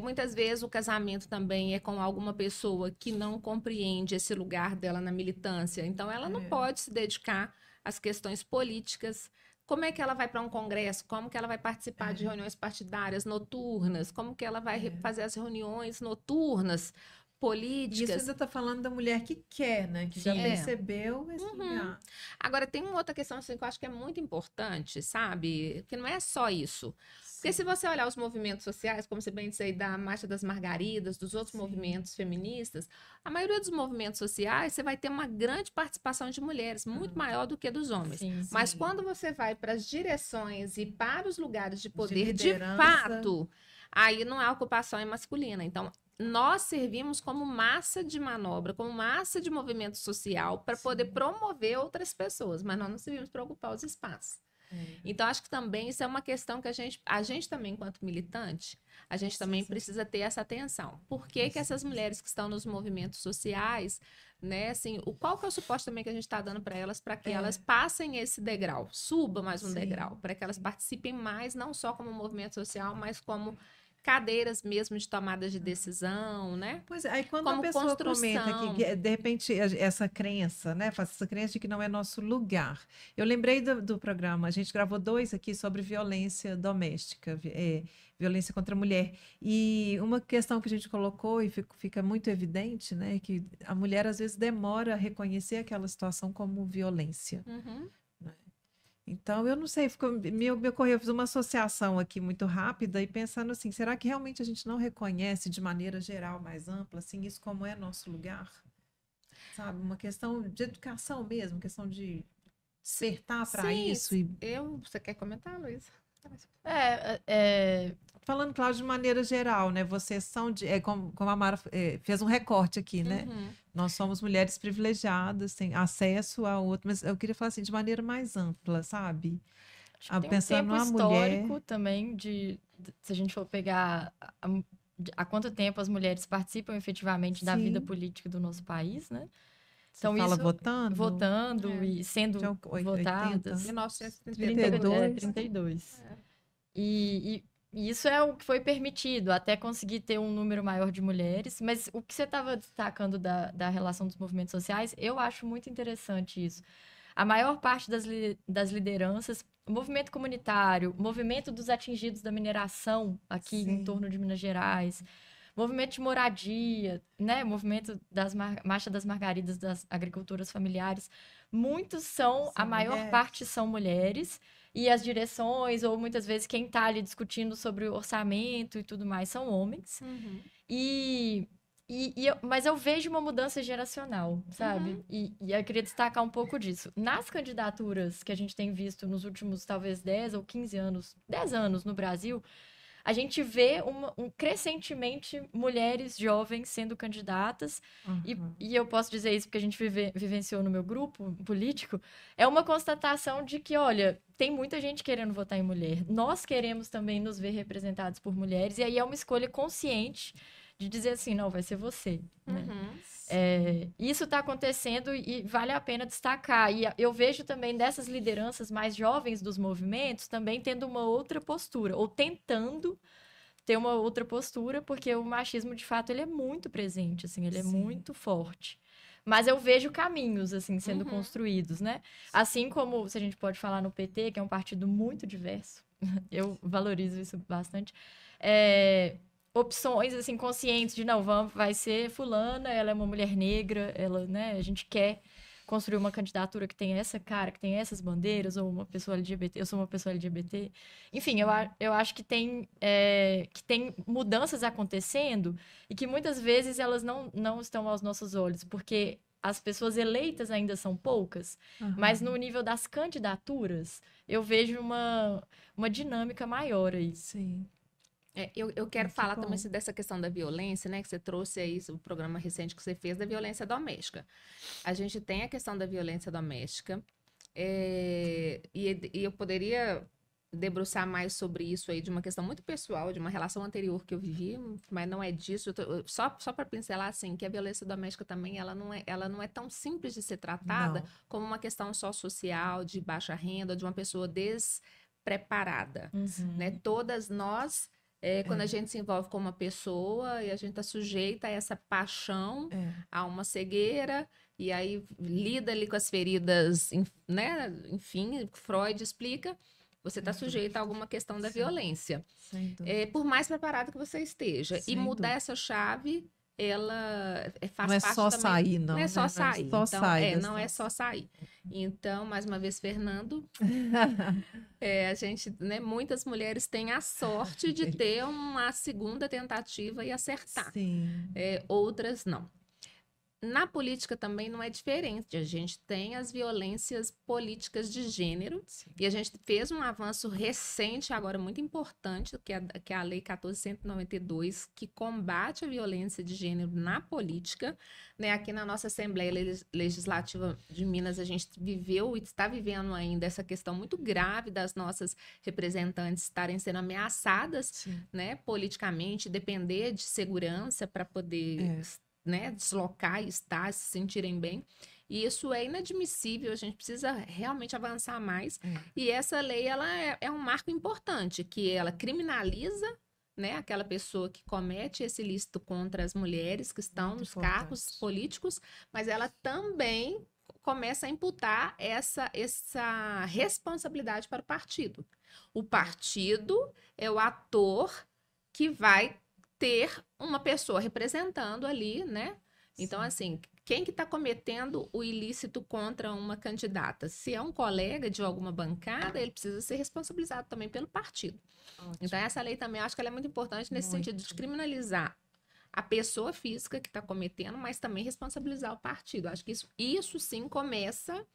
Muitas vezes o casamento também é com alguma pessoa que não compreende esse lugar dela na militância. Então, ela não pode se dedicar às questões políticas. Como é que ela vai para um congresso? Como que ela vai participar de reuniões partidárias noturnas? Como que ela vai fazer as reuniões noturnas políticas? Isso você está falando da mulher que quer, né? Que já percebeu esse lugar. Agora, tem uma outra questão assim, que eu acho que é muito importante, sabe? Que não é só isso. Porque se você olhar os movimentos sociais, como você bem disse aí, da Marcha das Margaridas, dos outros movimentos feministas, a maioria dos movimentos sociais, você vai ter uma grande participação de mulheres, muito maior do que dos homens. Mas quando você vai para as direções e para os lugares de poder, de fato, aí não há ocupação masculina. Então, nós servimos como massa de manobra, como massa de movimento social para poder promover outras pessoas, mas nós não servimos para ocupar os espaços. Então, acho que também isso é uma questão que a gente também, enquanto militante, a gente também precisa ter essa atenção. Por que que essas mulheres que estão nos movimentos sociais, né, assim, qual que é o suporte também que a gente está dando para elas, para que elas passem esse degrau, suba mais um degrau, para que elas participem mais, não só como movimento social, mas como cadeiras mesmo de tomada de decisão, né? Pois é, aí quando como a pessoa construção. comenta que, de repente, essa crença, né? Faz essa crença de que não é nosso lugar. Eu lembrei do programa, a gente gravou 2 aqui sobre violência doméstica, violência contra a mulher. E uma questão que a gente colocou e fica muito evidente, né? Que a mulher, às vezes, demora a reconhecer aquela situação como violência. Então, eu não sei, me ocorreu, eu fiz uma associação aqui muito rápida e pensando assim, será que realmente a gente não reconhece de maneira geral, mais ampla, assim, isso como é nosso lugar? Sabe, uma questão de educação mesmo, questão de despertar para isso. Você quer comentar, Luísa? Falando, claro, de maneira geral, né? Vocês são, como a Mara fez um recorte aqui, né? Nós somos mulheres privilegiadas, têm acesso a outro, mas eu queria falar assim, de maneira mais ampla, sabe? Tem pensando um tempo histórico também, se a gente for pegar há quanto tempo as mulheres participam efetivamente da vida política do nosso país, né? Então, isso, votando e sendo votadas. 1932. E isso é o que foi permitido, até conseguir ter um número maior de mulheres. Mas o que você estava destacando da relação dos movimentos sociais, eu acho muito interessante isso. A maior parte das lideranças, o movimento comunitário, o movimento dos atingidos da mineração aqui em torno de Minas Gerais, movimento de moradia, né? Movimento das Marcha das Margaridas, das agricultoras familiares, muitos são, a maior parte são mulheres, e as direções, ou muitas vezes quem está ali discutindo sobre o orçamento e tudo mais, são homens. Mas eu vejo uma mudança geracional, sabe? E eu queria destacar um pouco disso. Nas candidaturas que a gente tem visto nos últimos, talvez, 10 ou 15 anos, 10 anos no Brasil, a gente vê crescentemente mulheres jovens sendo candidatas, e eu posso dizer isso porque a gente vivenciou no meu grupo político, é uma constatação de que, olha, tem muita gente querendo votar em mulher. Nós queremos também nos ver representados por mulheres, e aí é uma escolha consciente de dizer assim, não, vai ser você, né? Isso está acontecendo e vale a pena destacar. E eu vejo também dessas lideranças mais jovens dos movimentos também tendo uma outra postura, ou tentando ter uma outra postura, porque o machismo, de fato, ele é muito presente, assim, ele é muito forte. Mas eu vejo caminhos, assim, sendo construídos, né? Assim como, se a gente pode falar no PT, que é um partido muito diverso, eu valorizo isso bastante, opções, assim, conscientes de, não, vai ser fulana, ela é uma mulher negra, ela, né, a gente quer construir uma candidatura que tenha essa cara, que tenha essas bandeiras, ou uma pessoa LGBT, eu sou uma pessoa LGBT. Enfim, eu acho que tem mudanças acontecendo e que muitas vezes elas não estão aos nossos olhos, porque as pessoas eleitas ainda são poucas, mas no nível das candidaturas, eu vejo uma dinâmica maior aí. Sim. Eu quero falar também dessa questão da violência, né? Que você trouxe aí o programa recente que você fez da violência doméstica. A gente tem a questão da violência doméstica, e eu poderia debruçar mais sobre isso aí, de uma questão muito pessoal, de uma relação anterior que eu vivi, mas não é disso. Só para pincelar, assim, que a violência doméstica também, ela não é tão simples de ser tratada como uma questão só social, de baixa renda, de uma pessoa despreparada, né? Todas nós... quando a gente se envolve com uma pessoa e a gente está sujeita a essa paixão, a uma cegueira, e aí lida ali com as feridas, né? Enfim, Freud explica, você está sujeita a alguma questão da violência. Por mais preparado que você esteja. E mudar essa chave, ela faz não parte só também... sair, não é só sair. Então, não é só sair. Então, mais uma vez, Fernando, a gente, né, muitas mulheres têm a sorte de ter uma segunda tentativa e acertar. Outras não. Na política também não é diferente. A gente tem as violências políticas de gênero, e a gente fez um avanço recente, agora muito importante, que é a Lei 14.192, que combate a violência de gênero na política. Né? Aqui na nossa Assembleia Legislativa de Minas, a gente viveu e está vivendo ainda essa questão muito grave das nossas representantes estarem sendo ameaçadas, né, politicamente, depender de segurança para poder... né, deslocar e estar, se sentirem bem. E isso é inadmissível, a gente precisa realmente avançar mais. E essa lei, ela é um marco importante, que ela criminaliza, né, aquela pessoa que comete esse ilícito contra as mulheres que estão nos cargos políticos, mas ela também começa a imputar essa responsabilidade para o partido. O partido é o ator que vai ter uma pessoa representando ali, né? Então, assim, quem que está cometendo o ilícito contra uma candidata? Se é um colega de alguma bancada, ele precisa ser responsabilizado também pelo partido. Então, essa lei também, acho que ela é muito importante nesse sentido de criminalizar a pessoa física que está cometendo, mas também responsabilizar o partido. Acho que isso sim começa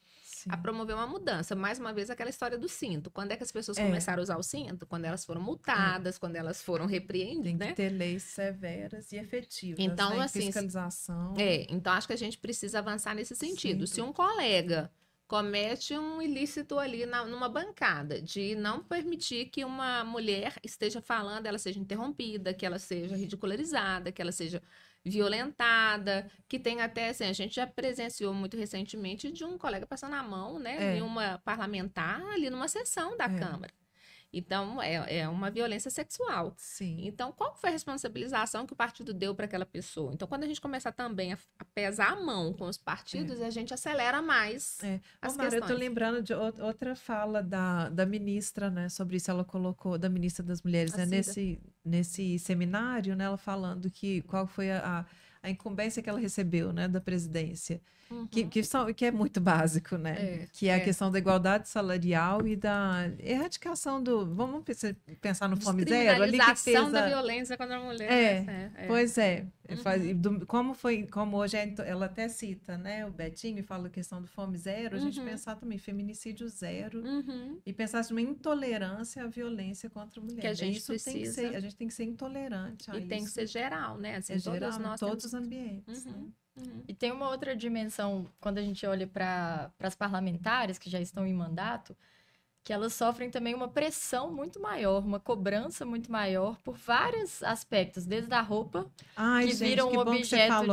a promover uma mudança. Mais uma vez, aquela história do cinto. Quando é que as pessoas começaram a usar o cinto? Quando elas foram multadas, quando elas foram repreendidas, Tem que né? ter leis severas e efetivas, então, né? assim, Fiscalização. Então, acho que a gente precisa avançar nesse sentido. Se um colega comete um ilícito ali numa bancada, de não permitir que uma mulher esteja falando, ela seja interrompida, que ela seja ridicularizada, que ela seja violentada, que tem até, assim, a gente já presenciou muito recentemente de um colega passando a mão, né, em uma parlamentar ali numa sessão da Câmara. Então, é uma violência sexual. Então, qual foi a responsabilização que o partido deu para aquela pessoa? Então, quando a gente começar também a pesar a mão com os partidos, a gente acelera mais as questões. Eu estou lembrando de outra fala da ministra, né, sobre isso. Ela colocou, da ministra das Mulheres, né, nesse seminário, né, ela falando qual foi a incumbência que ela recebeu, né, da presidência. Que é muito básico, né? Que é a questão da igualdade salarial e da erradicação vamos pensar no Fome Zero ali que fez da violência contra a mulher. Pois é. Como hoje ela até cita, né? O Betinho e fala a questão do Fome Zero, a gente pensar também feminicídio zero e pensar numa intolerância à violência contra a mulher. Que a gente precisa. A gente tem que ser intolerante a isso. E tem que ser geral, né? Assim, geral, em todos os ambientes, né? E tem uma outra dimensão, quando a gente olha para as parlamentares que já estão em mandato, que elas sofrem também uma pressão muito maior, uma cobrança muito maior por vários aspectos, desde a roupa, que vira um objeto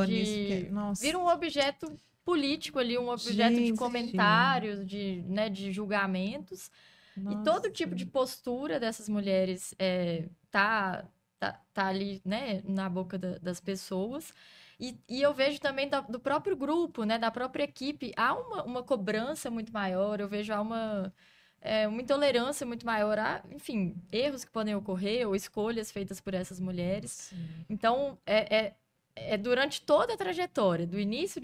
vira um objeto político ali, um objeto de comentários, de julgamentos. E todo tipo de postura dessas mulheres tá ali, né, na boca das pessoas. E eu vejo também do próprio grupo, né, da própria equipe, há uma cobrança muito maior, eu vejo há uma intolerância muito maior a, enfim, erros que podem ocorrer ou escolhas feitas por essas mulheres. Então, durante toda a trajetória, do início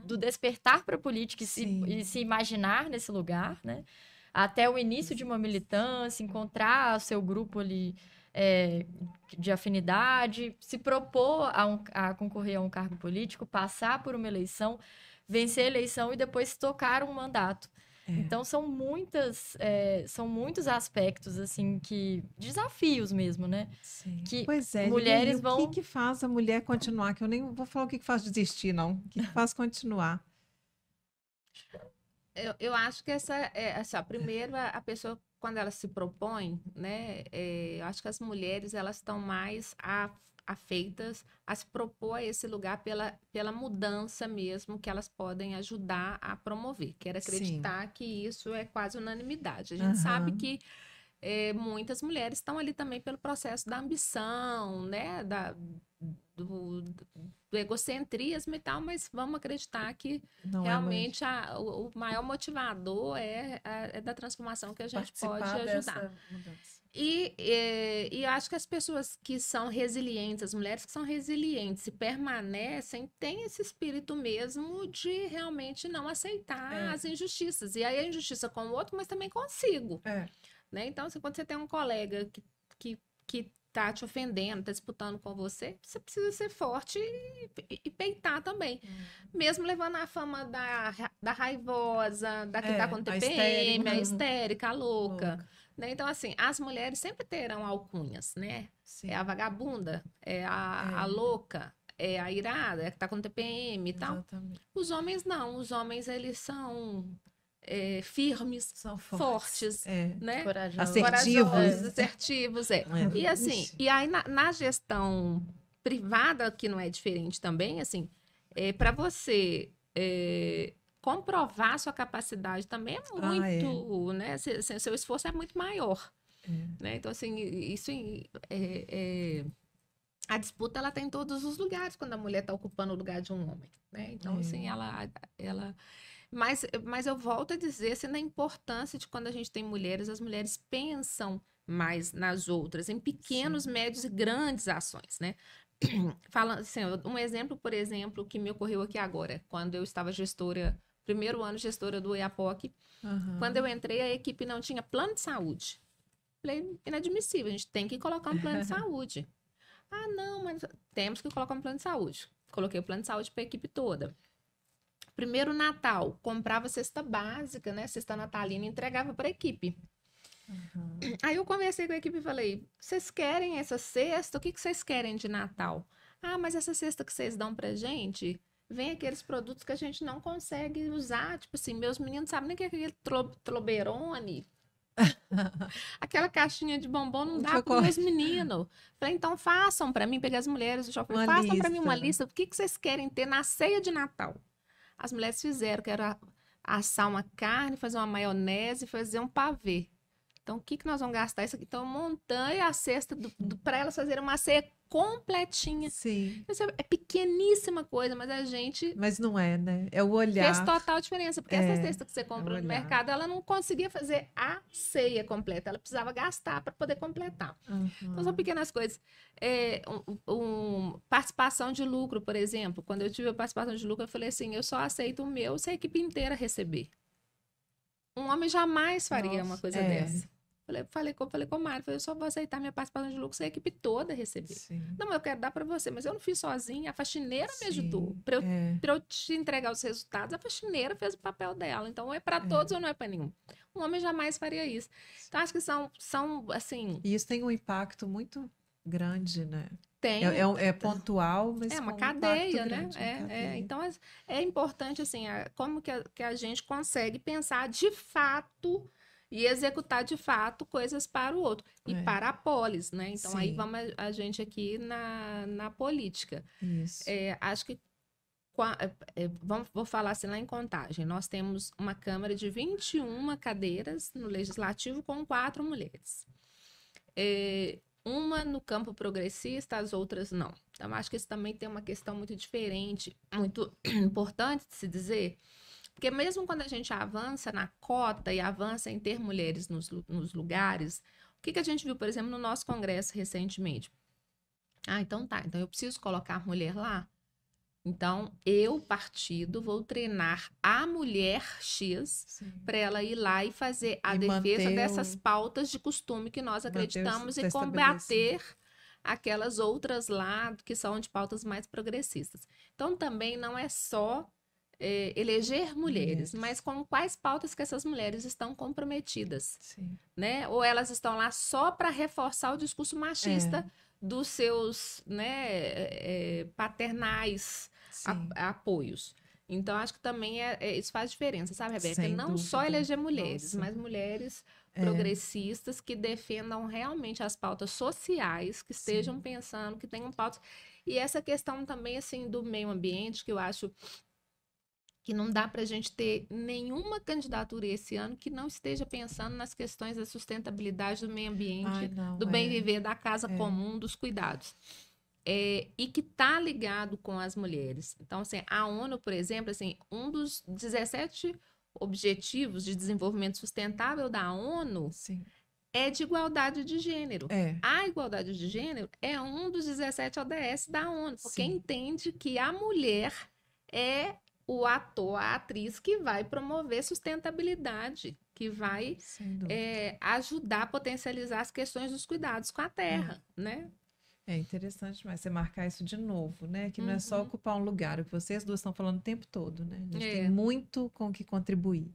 do despertar para a política e se imaginar nesse lugar, né, até o início de uma militância, encontrar o seu grupo ali de afinidade, se propor a concorrer a um cargo político, passar por uma eleição, vencer a eleição e depois tocar um mandato. Então, são muitos aspectos, assim, desafios mesmo, né? Sim. Que Pois é, mulheres e o vão... que faz a mulher continuar? Que eu nem vou falar o que faz desistir, não. O que faz continuar? Eu acho que primeiro, a pessoa, quando ela se propõe, né, eu acho que as mulheres, elas estão mais afeitas a se propor a esse lugar pela mudança mesmo que elas podem ajudar a promover. Quero acreditar que isso é quase unanimidade. A gente sabe que muitas mulheres estão ali também pelo processo da ambição, né, do egocentrismo e tal, mas vamos acreditar que Não realmente o maior motivador é da transformação que a gente pode ajudar. E eu acho que as pessoas que são resilientes, as mulheres que são resilientes e permanecem, têm esse espírito mesmo de realmente não aceitar as injustiças. E aí a injustiça com o outro, mas também consigo. Né? Então, quando você tem um colega que tá te ofendendo, tá disputando com você, você precisa ser forte e peitar também. Mesmo levando a fama da raivosa, da que tá com TPM, a histérica, a louca. Né? Então, assim, as mulheres sempre terão alcunhas, né? Sim. É a vagabunda, é a louca, é a irada, é a que tá com TPM e tal. Os homens não, os homens, eles são... firmes, são fortes, né? Corajosos, assertivos. E assim, e aí na gestão privada, que não é diferente também, assim, para você comprovar sua capacidade também é muito, né? Seu esforço é muito maior. Né? Então, assim, isso a disputa ela tem em todos os lugares quando a mulher está ocupando o lugar de um homem. Né? Então, assim, ela mas eu volto a dizer assim, na importância de quando a gente tem mulheres, as mulheres pensam mais nas outras, em pequenos, médios e grandes ações, né? Falando assim, um exemplo, por exemplo, que me ocorreu aqui agora, quando eu estava primeiro ano gestora do EAPOC, quando eu entrei, a equipe não tinha plano de saúde. Falei, inadmissível, a gente tem que colocar um plano de saúde. Ah, não, mas temos que colocar um plano de saúde. Coloquei o plano de saúde para a equipe toda. Primeiro Natal, comprava cesta básica, né? Cesta natalina e entregava para a equipe. Aí eu conversei com a equipe e falei, vocês querem essa cesta? O que vocês querem de Natal? Ah, mas essa cesta que vocês dão pra gente, vem aqueles produtos que a gente não consegue usar. Tipo assim, meus meninos sabem nem o que é aquele Toblerone. Aquela caixinha de bombom não dá para os meus meninos. Falei, então façam para mim, peguei as mulheres do shopping, façam para mim uma lista do que vocês querem ter na ceia de Natal. As mulheres fizeram, que era assar uma carne, fazer uma maionese e fazer um pavê. Então, o que nós vamos gastar isso aqui? Então, montanha a cesta para elas fazerem uma ceia completinha. Sim. É pequeníssima coisa, mas a gente... Mas não é, né? É o olhar. Fez total diferença, porque essa cesta que você comprou no mercado, ela não conseguia fazer a ceia completa, ela precisava gastar para poder completar. Então, são pequenas coisas. Participação de lucro, por exemplo. Quando eu tive a participação de lucro, eu falei assim, eu só aceito o meu se a equipe inteira receber. Um homem jamais faria uma coisa dessa. Falei com o Mário, eu só vou aceitar minha participação de lucro se a equipe toda receber. Sim. Não, eu quero dar para você, mas eu não fiz sozinha, a faxineira me ajudou. Para eu te entregar os resultados, a faxineira fez o papel dela. Então, é para todos ou não é para nenhum. Um homem jamais faria isso. Então, acho que são assim... E isso tem um impacto muito grande, né? Tem. É pontual, mas é uma com cadeia, um né? Cadeia. Então, é importante, assim, como que a gente consegue pensar de fato... E executar, de fato, coisas para o outro. E para a polis, né? Então, aí vamos a gente aqui na política. Isso. Acho que... vou falar assim lá em Contagem. Nós temos uma Câmara de 21 cadeiras no Legislativo com 4 mulheres. Uma no campo progressista, as outras não. Então, acho que isso também tem uma questão muito diferente, muito importante de se dizer... Porque mesmo quando a gente avança na cota e avança em ter mulheres nos lugares, o que a gente viu, por exemplo, no nosso congresso recentemente? Ah, então tá, então eu preciso colocar mulher lá? Então, eu, partido, vou treinar a mulher X para ela ir lá e fazer a defesa dessas pautas de costume que nós acreditamos e combater aquelas outras lá que são de pautas mais progressistas. Então, também não é só eleger mulheres, mas com quais pautas que essas mulheres estão comprometidas, né? Ou elas estão lá só para reforçar o discurso machista dos seus, né, paternais apoios. Então, acho que também isso faz diferença, sabe, Rebeca? Sem não dúvida. só eleger mulheres, mas mulheres progressistas que defendam realmente as pautas sociais, que estejam pensando, que tenham pautas. E essa questão também, assim, do meio ambiente, que eu acho que não dá para a gente ter nenhuma candidatura esse ano que não esteja pensando nas questões da sustentabilidade do meio ambiente, do bem viver, da casa comum, dos cuidados. E que está ligado com as mulheres. Então, assim, a ONU, por exemplo, assim, um dos 17 Objetivos de Desenvolvimento Sustentável da ONU é de igualdade de gênero. A igualdade de gênero é um dos 17 ODS da ONU, porque entende que a mulher é o ator, a atriz que vai promover sustentabilidade, que vai ajudar a potencializar as questões dos cuidados com a terra, né? É interessante mas você marcar isso de novo, né? Que não é só ocupar um lugar, o que vocês duas estão falando o tempo todo, né? A gente tem muito com o que contribuir.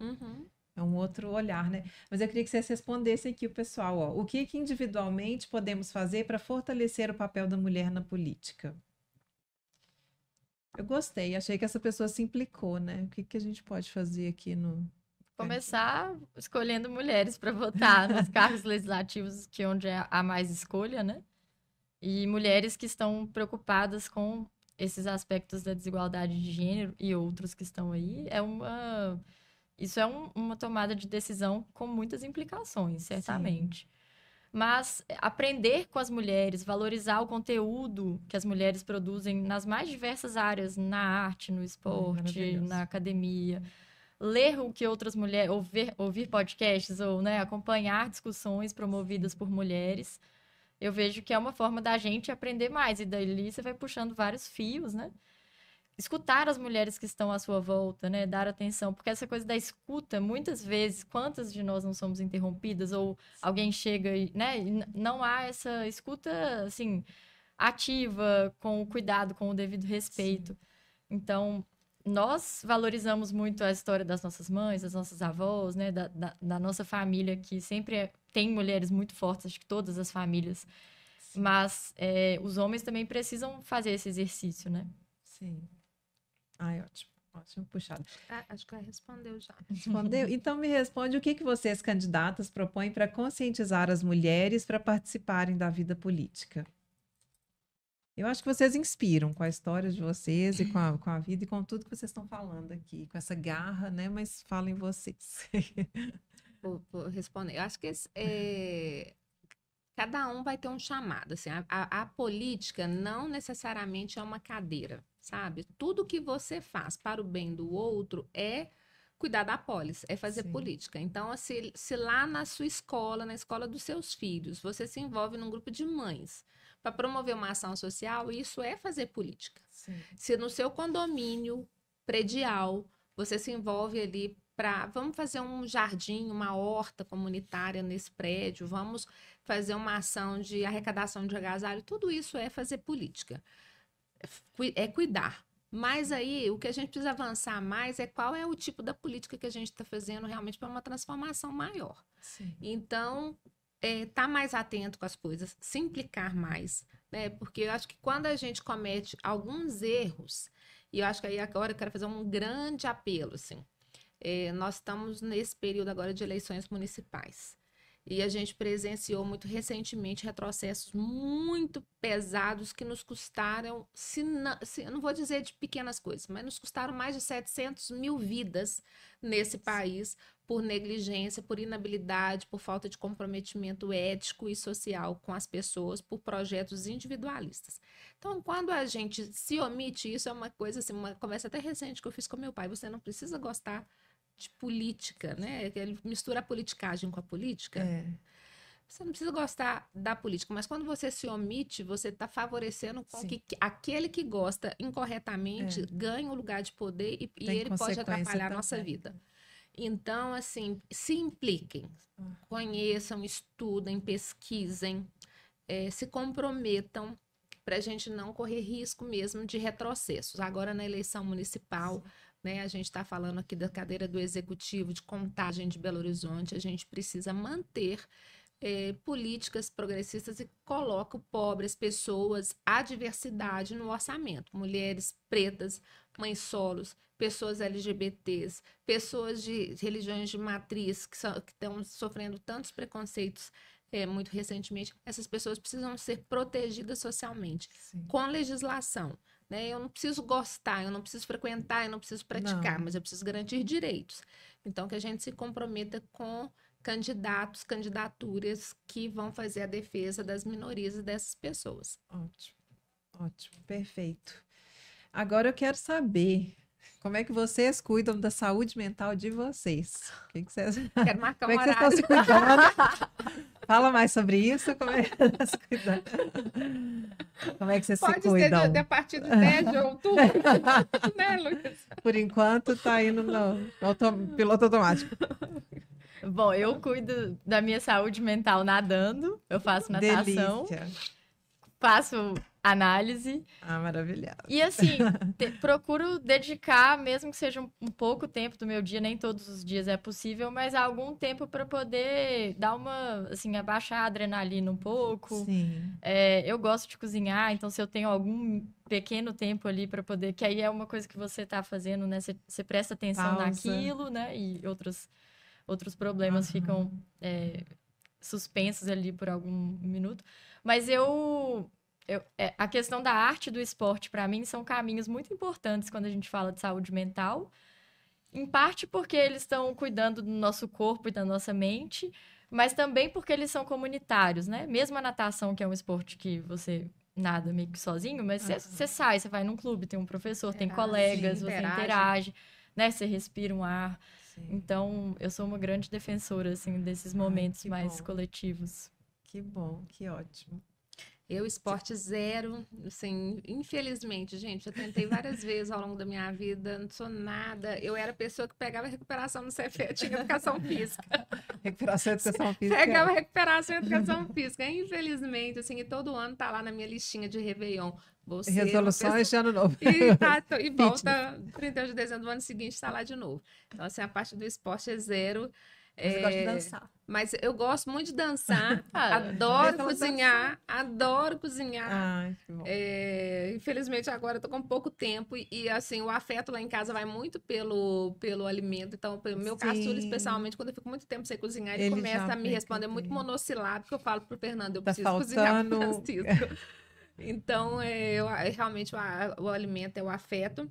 É um outro olhar, né? Mas eu queria que vocês respondessem aqui o pessoal, ó. O que individualmente podemos fazer para fortalecer o papel da mulher na política? Eu gostei, achei que essa pessoa se implicou, né? O que a gente pode fazer aqui no... Começar escolhendo mulheres para votar nos cargos legislativos, que é onde há mais escolha, né? E mulheres que estão preocupadas com esses aspectos da desigualdade de gênero e outros que estão aí, isso é uma tomada de decisão com muitas implicações, certamente. Mas aprender com as mulheres, valorizar o conteúdo que as mulheres produzem nas mais diversas áreas, na arte, no esporte, na academia, ler o que outras mulheres, ouvir podcasts ou, né, acompanhar discussões promovidas por mulheres, eu vejo que é uma forma da gente aprender mais. E dali você vai puxando vários fios, né? Escutar as mulheres que estão à sua volta, né? Dar atenção. Porque essa coisa da escuta, muitas vezes, quantas de nós não somos interrompidas? Ou alguém chega e, né? E não há essa escuta, assim, ativa, com o cuidado, com o devido respeito. Então, nós valorizamos muito a história das nossas mães, das nossas avós, né? Da nossa família, que sempre tem mulheres muito fortes, acho que todas as famílias. Mas os homens também precisam fazer esse exercício, né? Sim. Ai, ótimo. Ótimo puxado. Acho que ela respondeu já. Respondeu? Então me responde o que vocês, candidatas, propõem para conscientizar as mulheres para participarem da vida política? Eu acho que vocês inspiram com a história de vocês e com a vida e com tudo que vocês estão falando aqui, com essa garra, né? Mas falem vocês. Vou responder. Eu acho que cada um vai ter um chamado. Assim, a política não necessariamente é uma cadeira, sabe? Tudo que você faz para o bem do outro é cuidar da polis, é fazer política. Então, se lá na sua escola, na escola dos seus filhos, você se envolve num grupo de mães para promover uma ação social, isso é fazer política. Se no seu condomínio predial você se envolve ali vamos fazer um jardim, uma horta comunitária nesse prédio, vamos fazer uma ação de arrecadação de agasalho, tudo isso é fazer política, é cuidar. Mas aí, o que a gente precisa avançar mais é qual é o tipo da política que a gente está fazendo realmente para uma transformação maior. Então, estar mais atento com as coisas, se implicar mais, né? Porque eu acho que quando a gente comete alguns erros, e eu acho que aí agora eu quero fazer um grande apelo, assim, nós estamos nesse período agora de eleições municipais. E a gente presenciou muito recentemente retrocessos muito pesados que nos custaram, eu não vou dizer de pequenas coisas, mas nos custaram mais de 700 mil vidas nesse país por negligência, por inabilidade, por falta de comprometimento ético e social com as pessoas, por projetos individualistas. Então, quando a gente se omite, isso é uma coisa, assim, uma conversa até recente que eu fiz com meu pai, você não precisa gostar de política, né? Ele mistura a politicagem com a política. Você não precisa gostar da política, mas quando você se omite, você está favorecendo com que aquele que gosta incorretamente ganhe um lugar de poder e ele pode atrapalhar a nossa vida. Então, assim, se impliquem, conheçam, estudem, pesquisem, se comprometam para a gente não correr risco mesmo de retrocessos. Agora, na eleição municipal, né, a gente está falando aqui da cadeira do Executivo de Contagem de Belo Horizonte, a gente precisa manter políticas progressistas e coloca o pobre, as pessoas, a diversidade no orçamento. Mulheres pretas, mães solos, pessoas LGBTs, pessoas de religiões de matriz que estão sofrendo tantos preconceitos muito recentemente. Essas pessoas precisam ser protegidas socialmente, com legislação. Né? Eu não preciso gostar, eu não preciso frequentar, eu não preciso praticar, mas eu preciso garantir direitos. Então, que a gente se comprometa com candidatos, candidaturas que vão fazer a defesa das minorias e dessas pessoas. Ótimo, ótimo, perfeito. Agora eu quero saber como é que vocês cuidam da saúde mental de vocês. O que vocês... Quero marcar como um é que vocês estão se cuidando? Fala mais sobre isso. Como é que vocês se cuidam? Como é que vocês se cuidam? Pode ser a partir de 10 de outubro, né, Luiz? Por enquanto está indo no piloto automático. Bom, eu cuido da minha saúde mental nadando, eu faço natação, faço análise. Ah, maravilhoso. E assim, procuro dedicar, mesmo que seja um pouco tempo do meu dia, nem todos os dias é possível, mas algum tempo para poder dar uma, assim, abaixar a adrenalina um pouco. Sim. Eu gosto de cozinhar, então se eu tenho algum pequeno tempo ali para poder, que aí é uma coisa que você está fazendo, né? Você presta atenção naquilo, né? E outros problemas ficam suspensos ali por algum minuto. Mas a questão da arte e do esporte, para mim, são caminhos muito importantes quando a gente fala de saúde mental. Em parte porque eles estão cuidando do nosso corpo e da nossa mente, mas também porque eles são comunitários, né? Mesmo a natação, que é um esporte que você nada meio que sozinho, mas você sai, você vai num clube, tem um professor, tem colegas, você interage, né? Você respira um ar. Sim. Então, eu sou uma grande defensora, assim, desses momentos mais coletivos. Que bom, que ótimo. Eu, esporte zero, assim, infelizmente, gente, eu tentei várias vezes ao longo da minha vida, não sou nada. Eu era a pessoa que pegava recuperação no Cefet, tinha educação física. Recuperação e educação física. Pegava recuperação e educação física. Infelizmente, assim, e todo ano tá lá na minha listinha de Réveillon. Resoluções de ano novo. E volta 31 de dezembro do ano seguinte, está lá de novo. Então, assim, a parte do esporte é zero. Mas eu gosto de dançar. Mas eu gosto muito de dançar, adoro cozinhar, adoro cozinhar. Ai, que bom. Infelizmente agora eu tô com pouco tempo e assim, o afeto lá em casa vai muito pelo alimento. Então, o meu caçula, especialmente, quando eu fico muito tempo sem cozinhar, ele começa a me responder muito monossilábico. Eu falo pro Fernando, eu preciso cozinhar pro Francisco. Então, realmente o alimento é o afeto.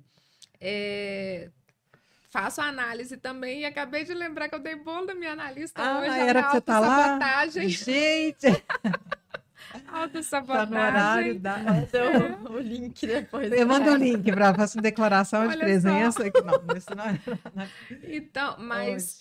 Faço análise também e acabei de lembrar que eu dei bolo da minha analista hoje. Era que você tá lá? Gente! Autossabotagem. Tá no horário o link depois. Eu mando o link para fazer uma declaração de presença. Não, isso não é. Então, mas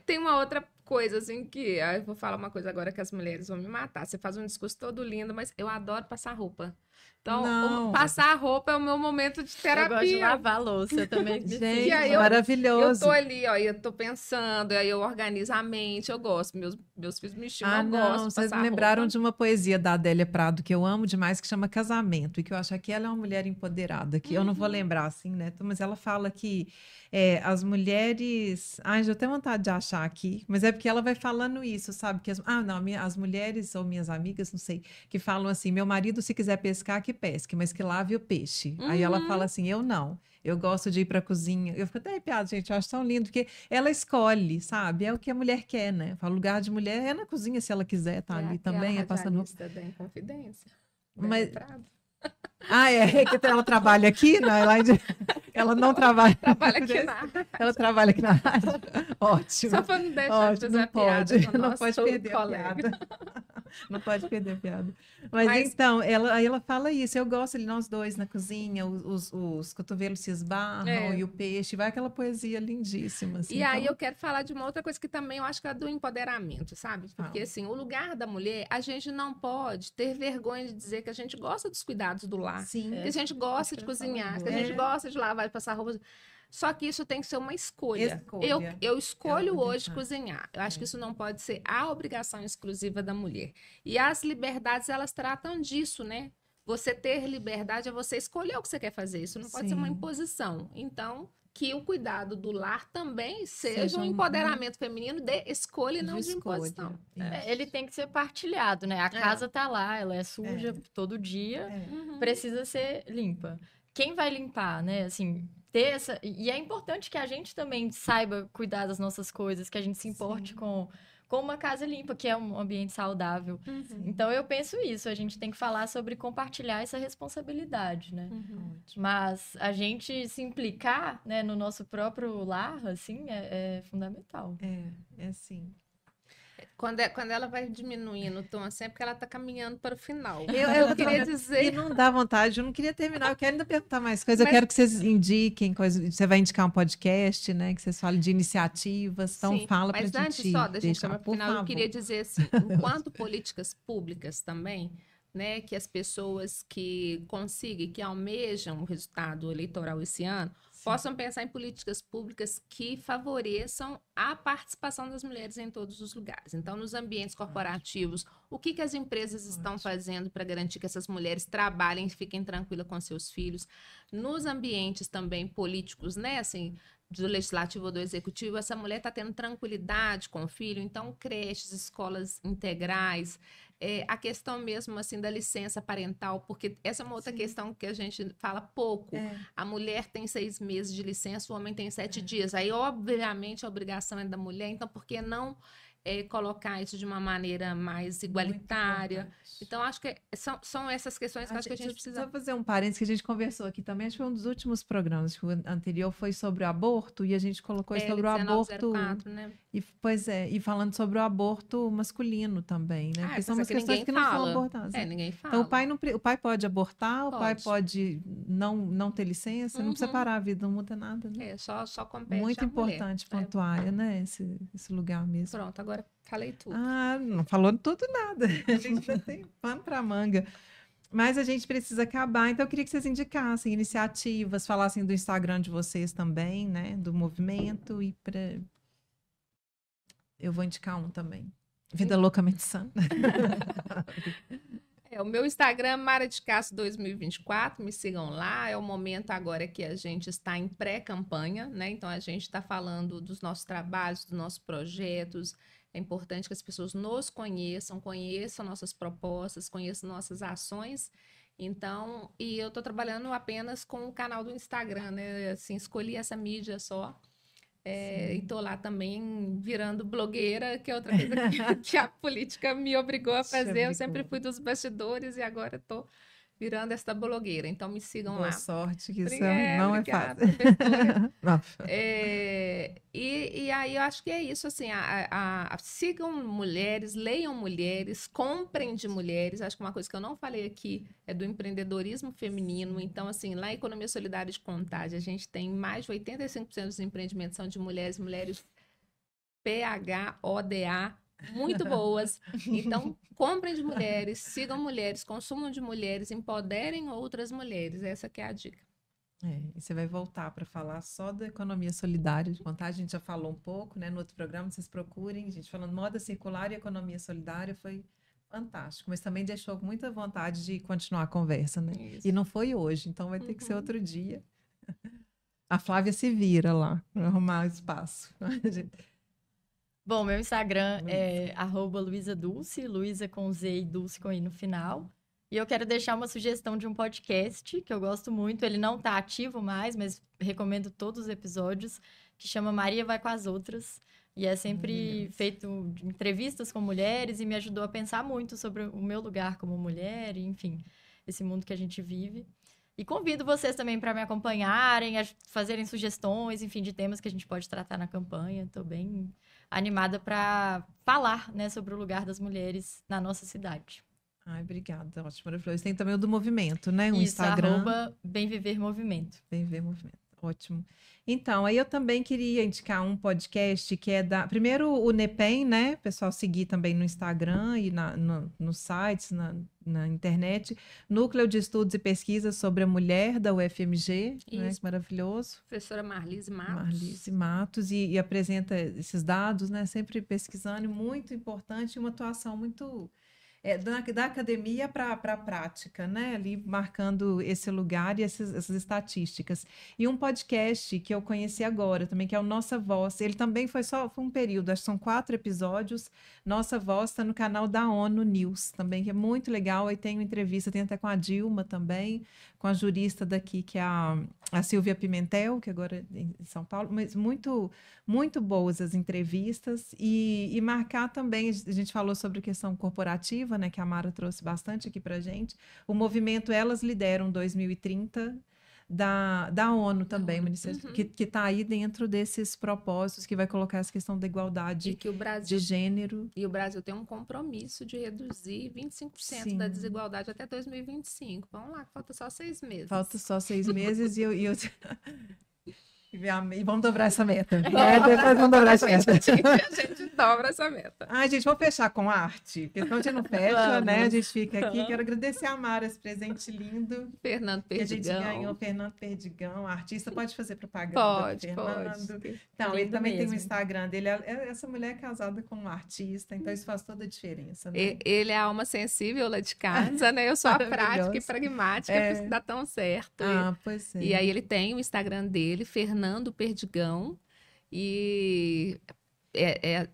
tem uma outra coisa, assim, que eu vou falar uma coisa agora que as mulheres vão me matar. Você faz um discurso todo lindo, mas eu adoro passar roupa. Então, passar a roupa é o meu momento de terapia. Eu gosto de lavar a louça também. Gente, maravilhoso. Eu tô ali, ó, eu tô pensando, aí eu organizo a mente, eu gosto. Meus filhos me chamam, eu gosto de vocês me lembraram de uma poesia da Adélia Prado, que eu amo demais, que chama Casamento, e que eu acho que ela é uma mulher empoderada, que eu não vou lembrar assim, né? Mas ela fala que as mulheres... Ai, já tenho vontade de achar aqui, mas é porque ela vai falando isso, sabe? Que as mulheres ou minhas amigas, não sei, que falam assim, meu marido, se quiser pescar, que pesque, mas que lave o peixe. Aí ela fala assim, eu não. Eu gosto de ir para a cozinha. Eu fico até arrepiada, gente. Eu acho tão lindo, porque ela escolhe, sabe? É o que a mulher quer, né? O lugar de mulher é na cozinha, se ela quiser, tá ali também. É passando. Da Inconfidência. Mas... que ela trabalha aqui? Não, ela não trabalha. Trabalha aqui na rádio. Ela trabalha aqui na rádio. Ótimo. Só para não deixar de fazer a piada. Não pode perder a piada. Não pode perder a piada. Mas então, aí ela fala isso. Eu gosto de nós dois na cozinha, os cotovelos se esbarram e o peixe. Vai aquela poesia lindíssima. Assim, e aí eu quero falar de uma outra coisa que também eu acho que é do empoderamento, sabe? Porque assim, o lugar da mulher, a gente não pode ter vergonha de dizer que a gente gosta dos cuidados do lar. Sim. Que a gente gosta de cozinhar, que a gente gosta de lavar e passar roupa. Só que isso tem que ser uma escolha. Eu escolho hoje cozinhar. Eu acho que isso não pode ser a obrigação exclusiva da mulher. E as liberdades, elas tratam disso, né? Você ter liberdade é você escolher o que você quer fazer. Isso não pode ser uma imposição. Então, que o cuidado do lar também seja um empoderamento feminino de escolha e não de imposição. Ele tem que ser partilhado, né? A casa tá lá, ela é suja todo dia, precisa ser limpa. Quem vai limpar, né? Assim, ter essa... E é importante que a gente também saiba cuidar das nossas coisas, que a gente se importe com uma casa limpa, que é um ambiente saudável. Então, eu penso isso, a gente tem que falar sobre compartilhar essa responsabilidade, né? Mas a gente se implicar, né, no nosso próprio lar, assim, é fundamental. É sim. Quando ela vai diminuindo o tom assim, é porque ela está caminhando para o final. Eu queria dizer... E não dá vontade, eu não queria terminar, eu quero ainda perguntar mais coisas. Eu quero que vocês indiquem coisas. Você vai indicar um podcast, né? Que vocês falem de iniciativas. Então, fala para a gente. Mas antes só da gente chamar para o final, eu queria dizer assim, enquanto políticas públicas também, né? Que as pessoas que conseguem, que almejam o resultado eleitoral esse ano, possam pensar em políticas públicas que favoreçam a participação das mulheres em todos os lugares. Então, nos ambientes corporativos, o que as empresas estão fazendo para garantir que essas mulheres trabalhem e fiquem tranquilas com seus filhos? Nos ambientes também políticos, né, assim, do legislativo ou do executivo, essa mulher está tendo tranquilidade com o filho, então creches, escolas integrais, a questão mesmo assim da licença parental, porque essa é uma outra questão que a gente fala pouco. A mulher tem 6 meses de licença, o homem tem 7 dias. Aí, obviamente, a obrigação é da mulher, então por que não colocar isso de uma maneira mais igualitária? Então, acho que são essas questões que acho que a gente precisa... Só fazer um parênteses que a gente conversou aqui também, acho que foi um dos últimos programas, o anterior foi sobre o aborto, e a gente colocou sobre o aborto... 1904, né? Pois é, e falando sobre o aborto masculino também, né? Porque são umas questões que não são abortadas. Ninguém fala. Então, o pai pode abortar, o pai pode não ter licença, não precisa parar a vida, não muda nada, né? Só compete muito importante pontuar, né? Esse lugar mesmo. Pronto, agora falei tudo. Não falou tudo nada. A gente já tem pano para manga. Mas a gente precisa acabar. Então, eu queria que vocês indicassem iniciativas, falassem do Instagram de vocês também, né? Do movimento. Eu vou indicar um também. Vida Loucamente Sã. O meu Instagram, Mara de Castro 2024, me sigam lá. É o momento agora que a gente está em pré-campanha, né? Então, a gente está falando dos nossos trabalhos, dos nossos projetos. É importante que as pessoas nos conheçam nossas propostas, conheçam nossas ações. Então, e eu estou trabalhando apenas com o canal do Instagram, né? Assim, escolhi essa mídia só. E estou lá também virando blogueira, que é outra coisa que a política me obrigou a fazer. Eu sempre fui dos bastidores e agora estou virando esta blogueira. Então, me sigam lá. Boa sorte, que isso não é fácil. E aí, eu acho que é isso, assim, sigam mulheres, leiam mulheres, comprem de mulheres. Acho que uma coisa que eu não falei aqui é do empreendedorismo feminino. Então, assim, lá em Economia Solidária de Contagem, a gente tem mais de 85% dos empreendimentos são de mulheres PHODA, muito boas. Então, comprem de mulheres, sigam mulheres, consumam de mulheres, empoderem outras mulheres. Essa que é a dica. E você vai voltar para falar só da economia solidária de contagem. A gente já falou um pouco, né? No outro programa, vocês procurem. A gente falando moda circular e economia solidária foi fantástico, mas também deixou muita vontade de continuar a conversa, né? Isso. E não foi hoje, então vai ter que ser outro dia. A Flávia se vira lá para arrumar espaço. Bom, meu Instagram é @LuizaDulce, Luiza com Z e Dulce com I no final. E eu quero deixar uma sugestão de um podcast que eu gosto muito. Ele não está ativo mais, mas recomendo todos os episódios, que chama Maria Vai com as Outras. E é sempre feito entrevistas com mulheres e me ajudou a pensar muito sobre o meu lugar como mulher, e, enfim, esse mundo que a gente vive. E convido vocês também para me acompanharem, a fazerem sugestões, enfim, de temas que a gente pode tratar na campanha. Estou bem animada para falar, né, sobre o lugar das mulheres na nossa cidade. Ai, obrigada. Ótimo, maravilhoso. Tem também o do movimento, né? O Isso, Instagram. Bem Viver Movimento. Bem Viver Movimento. Ótimo. Então, aí eu também queria indicar um podcast que é da... Primeiro, o NEPEM, né? Pessoal seguir também no Instagram e nos sites, na internet. Núcleo de Estudos e Pesquisas sobre a Mulher da UFMG. Né? Isso. Maravilhoso. Professora Marlise Matos. Marlise Matos. E apresenta esses dados, né? Sempre pesquisando. Muito importante. Uma atuação muito... da academia para a prática, né? Ali marcando esse lugar e essas estatísticas. E um podcast que eu conheci agora também, que é o Nossa Voz. Ele também foi um período, acho que são 4 episódios. Nossa Voz está no canal da ONU News também, que é muito legal. Aí tem uma entrevista, tem até com a Dilma também, com a jurista daqui, que é a Silvia Pimentel, que agora é em São Paulo, mas muito, muito boas as entrevistas. E marcar também, a gente falou sobre a questão corporativa, né, que a Mara trouxe bastante aqui para a gente, o movimento Elas Lideram 2030 da ONU também, que está aí dentro desses propósitos, que vai colocar essa questão da igualdade de gênero. E o Brasil tem um compromisso de reduzir 25% da desigualdade até 2025. Vamos lá, falta só 6 meses. Falta só 6 meses e vamos dobrar essa meta. Depois vamos dobrar essa meta. A gente dobra essa meta. Ai, gente, vamos fechar com arte, porque senão a gente não fecha, né? A gente fica aqui. Quero agradecer a Mara esse presente lindo. Fernando Perdigão. Que a gente ganhou, Fernando Perdigão, artista. Pode fazer propaganda? Pode. Então, ele também tem o Instagram dele. Essa mulher é casada com um artista, então isso faz toda a diferença, né? Ele é a alma sensível lá de casa, né? Eu sou a prática e pragmática para isso dar tão certo. Pois é. E aí ele tem o Instagram dele, Fernando Perdigão, e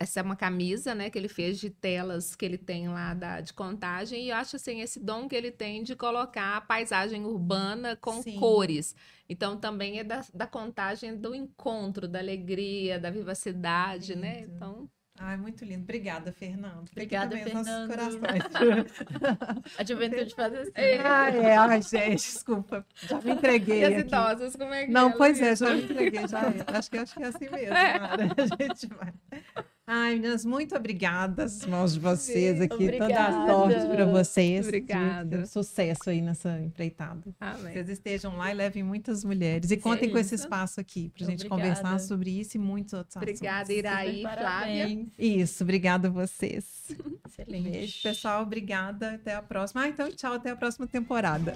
essa é uma camisa, né, que ele fez de telas que ele tem lá de contagem, e eu acho assim, esse dom que ele tem de colocar a paisagem urbana com cores. Então também é da contagem do encontro, da alegria, da vivacidade, né? Então... Ai, muito lindo. Obrigada, Fernando. Obrigada, Fernando. A juventude faz assim. Ai, gente, desculpa. Já me entreguei. E as idosas, como é que Não, pois é, já me entreguei. Acho que é assim mesmo, Mara. A gente vai. Ai, meninas, muito obrigadas, mãos de vocês aqui. Obrigada. Toda a sorte para vocês. Obrigada. Sucesso aí nessa empreitada. Amém. Vocês estejam lá e levem muitas mulheres. E contem com esse espaço aqui para a gente conversar sobre isso e muitos outros assuntos. Obrigada, Iraí, Flávia. Isso, obrigada a vocês. Excelente. Beijo, pessoal. Obrigada. Até a próxima. Então, tchau. Até a próxima temporada.